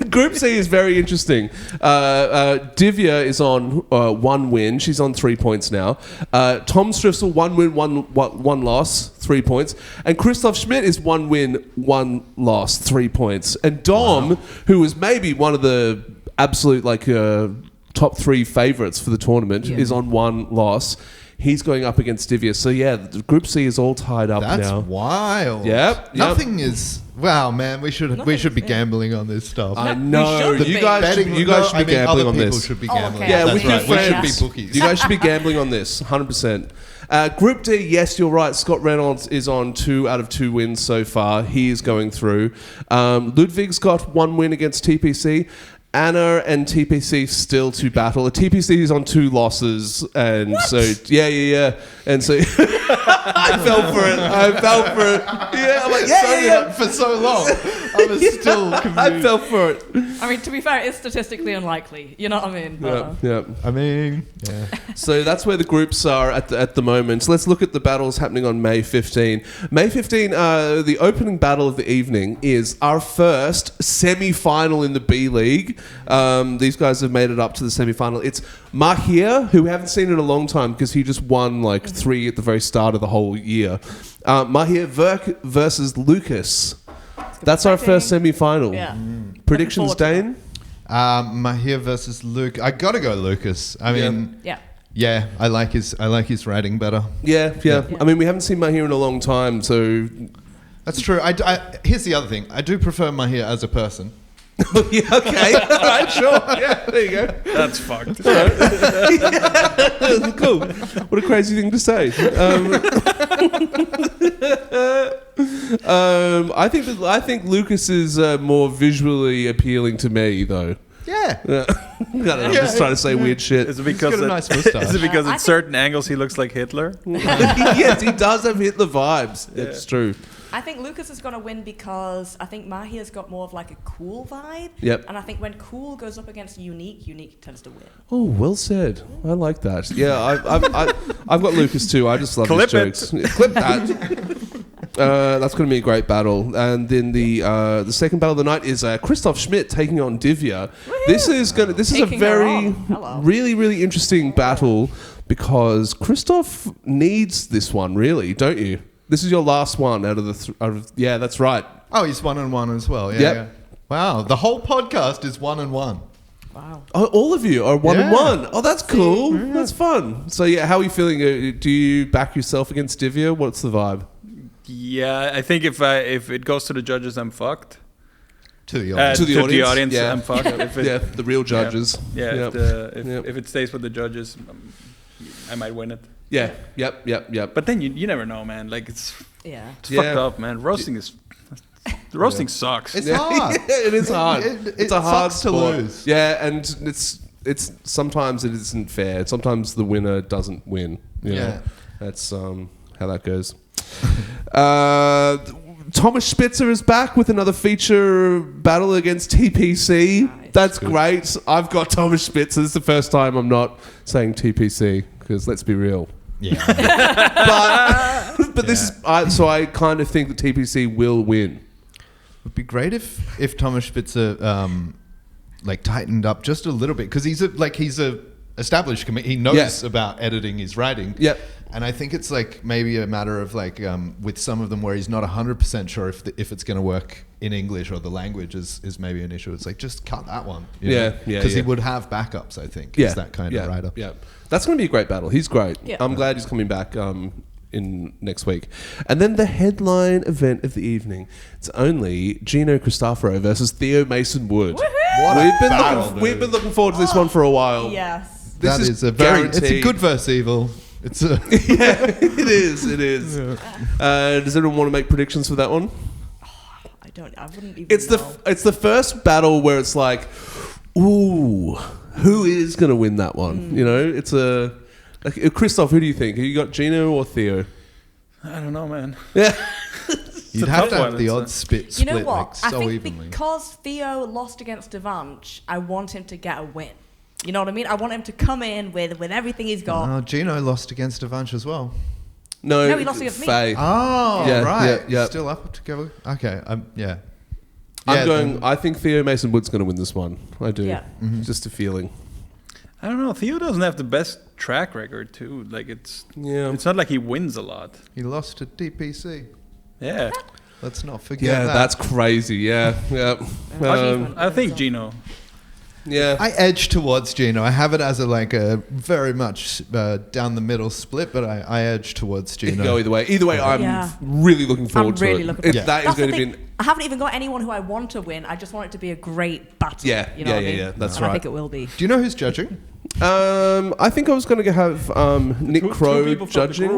Speaker 1: Group C is very interesting. Divya is on 1 win. She's on 3 points now. Tom Striffsel, 1 win, 1 loss, 3 points. And Christoph Schmidt is 1 win, 1 loss, 3 points. And Dom, who was maybe one of the absolute top 3 favourites for the tournament, is on 1 loss. He's going up against Divya. So, yeah, Group C is all tied up now.
Speaker 2: That's wild.
Speaker 1: Yep.
Speaker 2: Nothing is... Wow, man, we should be gambling on this stuff.
Speaker 1: I know. You guys should be gambling on this.
Speaker 2: Other people should be gambling.
Speaker 1: Yeah,
Speaker 2: That's
Speaker 1: with your
Speaker 2: right.
Speaker 1: friends.
Speaker 2: We should be bookies.
Speaker 1: You guys should be gambling on this, 100%. Group D, yes, you're right. Scott Reynolds is on 2 out of 2 wins so far. He is going through. Ludwig's got 1 win against TPC. Anna and TPC still to battle. TPC is on 2 losses, and so yeah. And so I fell for it. Yeah, I'm like yeah.
Speaker 2: For so long, I was still confused.
Speaker 1: I fell for it.
Speaker 10: I mean, to be fair, it's statistically unlikely. You know what I mean?
Speaker 1: Yeah.
Speaker 2: I mean, yeah.
Speaker 1: So that's where the groups are at the moment. So let's look at the battles happening on May 15. May 15, the opening battle of the evening is our first semi-final in the B League. These guys have made it up to the semi-final. It's Mahir, who we haven't seen in a long time because he just won 3 at the very start of the whole year. Mahir versus Lucas. That's our first semi-final.
Speaker 10: Yeah.
Speaker 1: Predictions, Dane?
Speaker 2: Mahir versus Luke. I gotta go Lucas. I mean, yeah. I like his writing better.
Speaker 1: Yeah. I mean, we haven't seen Mahir in a long time, so
Speaker 2: that's true. Here's the other thing. I do prefer Mahir as a person.
Speaker 1: Yeah, okay. All right, sure. Yeah, there you go.
Speaker 4: That's fucked.
Speaker 1: Cool. What a crazy thing to say. I think Lucas is more visually appealing to me, though.
Speaker 2: Yeah.
Speaker 1: I'm just trying to say weird shit.
Speaker 4: Is it because at certain angles he looks like Hitler?
Speaker 1: Yes, he does have Hitler vibes. Yeah. It's true.
Speaker 10: I think Lucas is going to win because I think Mahir's got more of a cool vibe.
Speaker 1: Yep.
Speaker 10: And I think when cool goes up against unique tends to win.
Speaker 1: Oh, well said. I like that. Yeah, I've got Lucas too. I just love his jokes. Clip that. That's going to be a great battle. And then the second battle of the night is Christoph Schmidt taking on Divya.
Speaker 10: Woo-hoo!
Speaker 1: This is a very really interesting battle because Christoph needs this one, really, don't you? This is your last one out of yeah, that's right.
Speaker 2: Oh, he's 1-1 as well. Yeah. Wow, the whole podcast is 1-1.
Speaker 10: Wow.
Speaker 1: Oh, all of you are 1-1. Oh, that's cool. Yeah. That's fun. So yeah, how are you feeling? Do you back yourself against Divya? What's the vibe?
Speaker 4: Yeah, I think if it goes to the judges, I'm fucked.
Speaker 2: To the audience,
Speaker 4: yeah. I'm fucked.
Speaker 1: The real judges.
Speaker 4: Yeah. If it stays with the judges, I might win it.
Speaker 1: Yeah. Yep.
Speaker 4: But then you never know, man. It's fucked up, man. Roasting sucks.
Speaker 2: It's hard.
Speaker 1: It is hard. It's a hard sport
Speaker 2: to lose.
Speaker 1: Yeah, and it's sometimes it isn't fair. Sometimes the winner doesn't win. Yeah. That's how that goes. Thomas Spitzer is back with another feature battle against TPC. Nice. That's great. I've got Thomas Spitzer. This is the first time I'm not saying TPC because let's be real.
Speaker 2: Yeah.
Speaker 1: but this is so I kind of think that TPC will win.
Speaker 2: It would be great if Thomas Spitzer tightened up just a little bit because he's a established he knows about editing his writing.
Speaker 1: Yep.
Speaker 2: And I think it's maybe a matter of with some of them where he's not 100% sure if it's going to work in English or the language is maybe an issue. It's just cut that one. Because he would have backups, I think. He's that kind of writer.
Speaker 1: Yeah. That's going to be a great battle. He's great. Yeah. I'm glad he's coming back in next week. And then the headline event of the evening. It's only Gino Cristoforo versus Theo Mason Wood. We've been looking forward to this one for a while.
Speaker 10: Yes.
Speaker 1: This
Speaker 2: is it's a good versus evil. It's a
Speaker 1: it is. Yeah. Does everyone want to make predictions for that one?
Speaker 10: I wouldn't even
Speaker 1: It's the first battle where it's like, ooh, who is going to win that one? It's Christoph, who do you think? Have you got Gino or Theo?
Speaker 4: I don't know, man.
Speaker 1: Yeah.
Speaker 2: You'd have to have the odds split
Speaker 10: You know what?
Speaker 2: so
Speaker 10: I think
Speaker 2: evenly.
Speaker 10: because Theo lost against Devanch, I want him to get a win. You know what I mean? I want him to come in with everything he's got.
Speaker 2: Gino lost against Devanch as well.
Speaker 1: No,
Speaker 10: he lost against me.
Speaker 1: Faye.
Speaker 2: Oh,
Speaker 1: yeah,
Speaker 2: right.
Speaker 1: Yeah.
Speaker 2: Still up to go. Okay. Yeah.
Speaker 1: I think Theo Mason Wood's going to win this one. I do.
Speaker 10: Yeah.
Speaker 1: Mm-hmm. Just a feeling.
Speaker 4: I don't know. Theo doesn't have the best track record too. It's not like he wins a lot.
Speaker 2: He lost to DPC.
Speaker 4: Yeah.
Speaker 2: Let's not forget that.
Speaker 1: Yeah, that's crazy. Yeah.
Speaker 4: I think Gino.
Speaker 1: Yeah,
Speaker 2: I edge towards Gino. I have it as a very much down the middle split, but I edge towards Gino.
Speaker 1: It can go either way. Either way, I'm really looking forward to it. That is going to be.
Speaker 10: I haven't even got anyone who I want to win. I just want it to be a great battle.
Speaker 1: Yeah,
Speaker 10: you know what I mean?
Speaker 1: That's
Speaker 10: and
Speaker 1: right.
Speaker 10: I think it will be.
Speaker 2: Do you know who's judging?
Speaker 1: I think I was going to have Nick Crow judging.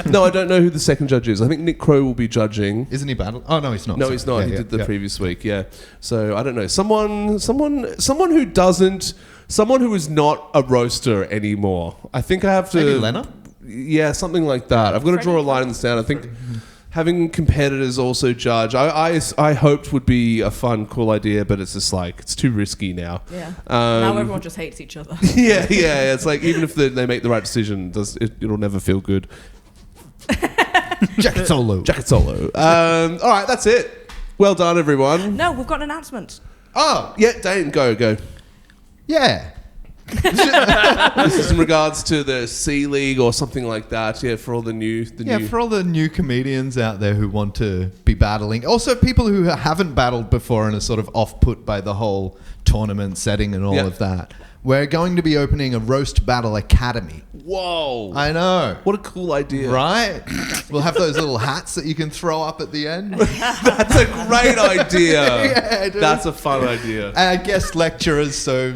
Speaker 1: No, I don't know who the second judge is. I think Nick Crow will be judging.
Speaker 2: Isn't he battle? Oh no, he's not.
Speaker 1: No, he's not. He did the previous week. Yeah. So I don't know. Someone who doesn't. Someone who is not a roaster anymore. I think I have to.
Speaker 2: Maybe Lena?
Speaker 1: Yeah, something like that. I've got to draw a line in the sand. I think. Having competitors also judge, I hoped would be a fun, cool idea, but it's just it's too risky now.
Speaker 10: Yeah. Now everyone just hates each other.
Speaker 1: Yeah. It's even if they make the right decision, it'll never feel good.
Speaker 2: Jacket solo.
Speaker 1: All right, that's it. Well done, everyone.
Speaker 10: No, we've got an announcement.
Speaker 1: Oh, yeah, Dane, go.
Speaker 2: Yeah.
Speaker 1: This is in regards to the C League or something like that. Yeah, for all the new.
Speaker 2: For all the new comedians out there who want to be battling. Also, people who haven't battled before and are sort of off-put by the whole tournament setting and all of that. We're going to be opening a Roast Battle Academy.
Speaker 1: Whoa.
Speaker 2: I know.
Speaker 1: What a cool idea.
Speaker 2: Right? We'll have those little hats that you can throw up at the end.
Speaker 1: That's a great idea.
Speaker 2: Yeah,
Speaker 1: that's a fun idea.
Speaker 2: And guest lecturers, so,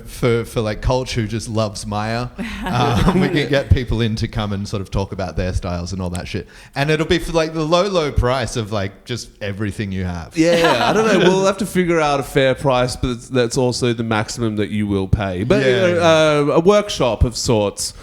Speaker 2: for Culture, who just loves Maya, we can get people in to come and sort of talk about their styles and all that shit. And it'll be for the low price of just everything you have.
Speaker 1: Yeah, I don't know. We'll have to figure out a fair price, but that's also the maximum that you will pay. But a workshop of sorts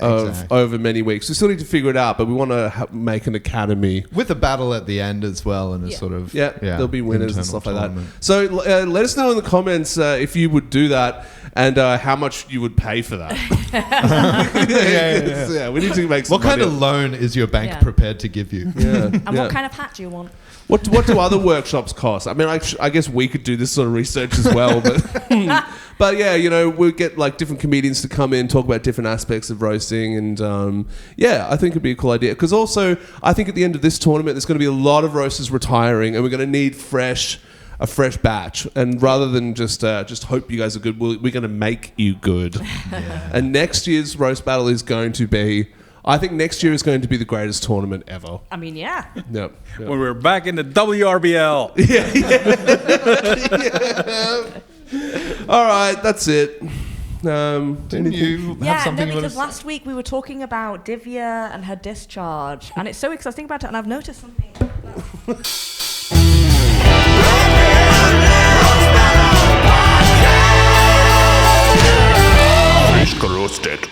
Speaker 1: over many weeks. We still need to figure it out, but we want to make an academy
Speaker 2: with a battle at the end as well, and a sort of
Speaker 1: there'll be winners and stuff like that. So let us know in the comments if you would do that and how much you would pay for that. We need to make some
Speaker 2: What kind
Speaker 1: money
Speaker 2: of loan is your bank prepared to give you?
Speaker 10: And what kind of hat do you want?
Speaker 1: What do other workshops cost? I mean, I guess we could do this sort of research as well, but yeah, we'll get different comedians to come in, talk about different aspects of roasting, and I think it'd be a cool idea. Because also, I think at the end of this tournament, there's going to be a lot of roasters retiring, and we're going to need a fresh batch. And rather than just hope you guys are good, we're going to make you good. Yeah. And next year's roast battle is going to be. I think next year is going to be the greatest tournament ever.
Speaker 10: I mean, yeah.
Speaker 1: Yep.
Speaker 4: When we're back in the WRBL.
Speaker 1: All right, that's it.
Speaker 2: Didn't you have something?
Speaker 10: Because last week we were talking about Divya and her discharge, and it's so exciting about it, and I've noticed something.
Speaker 13: Roasted.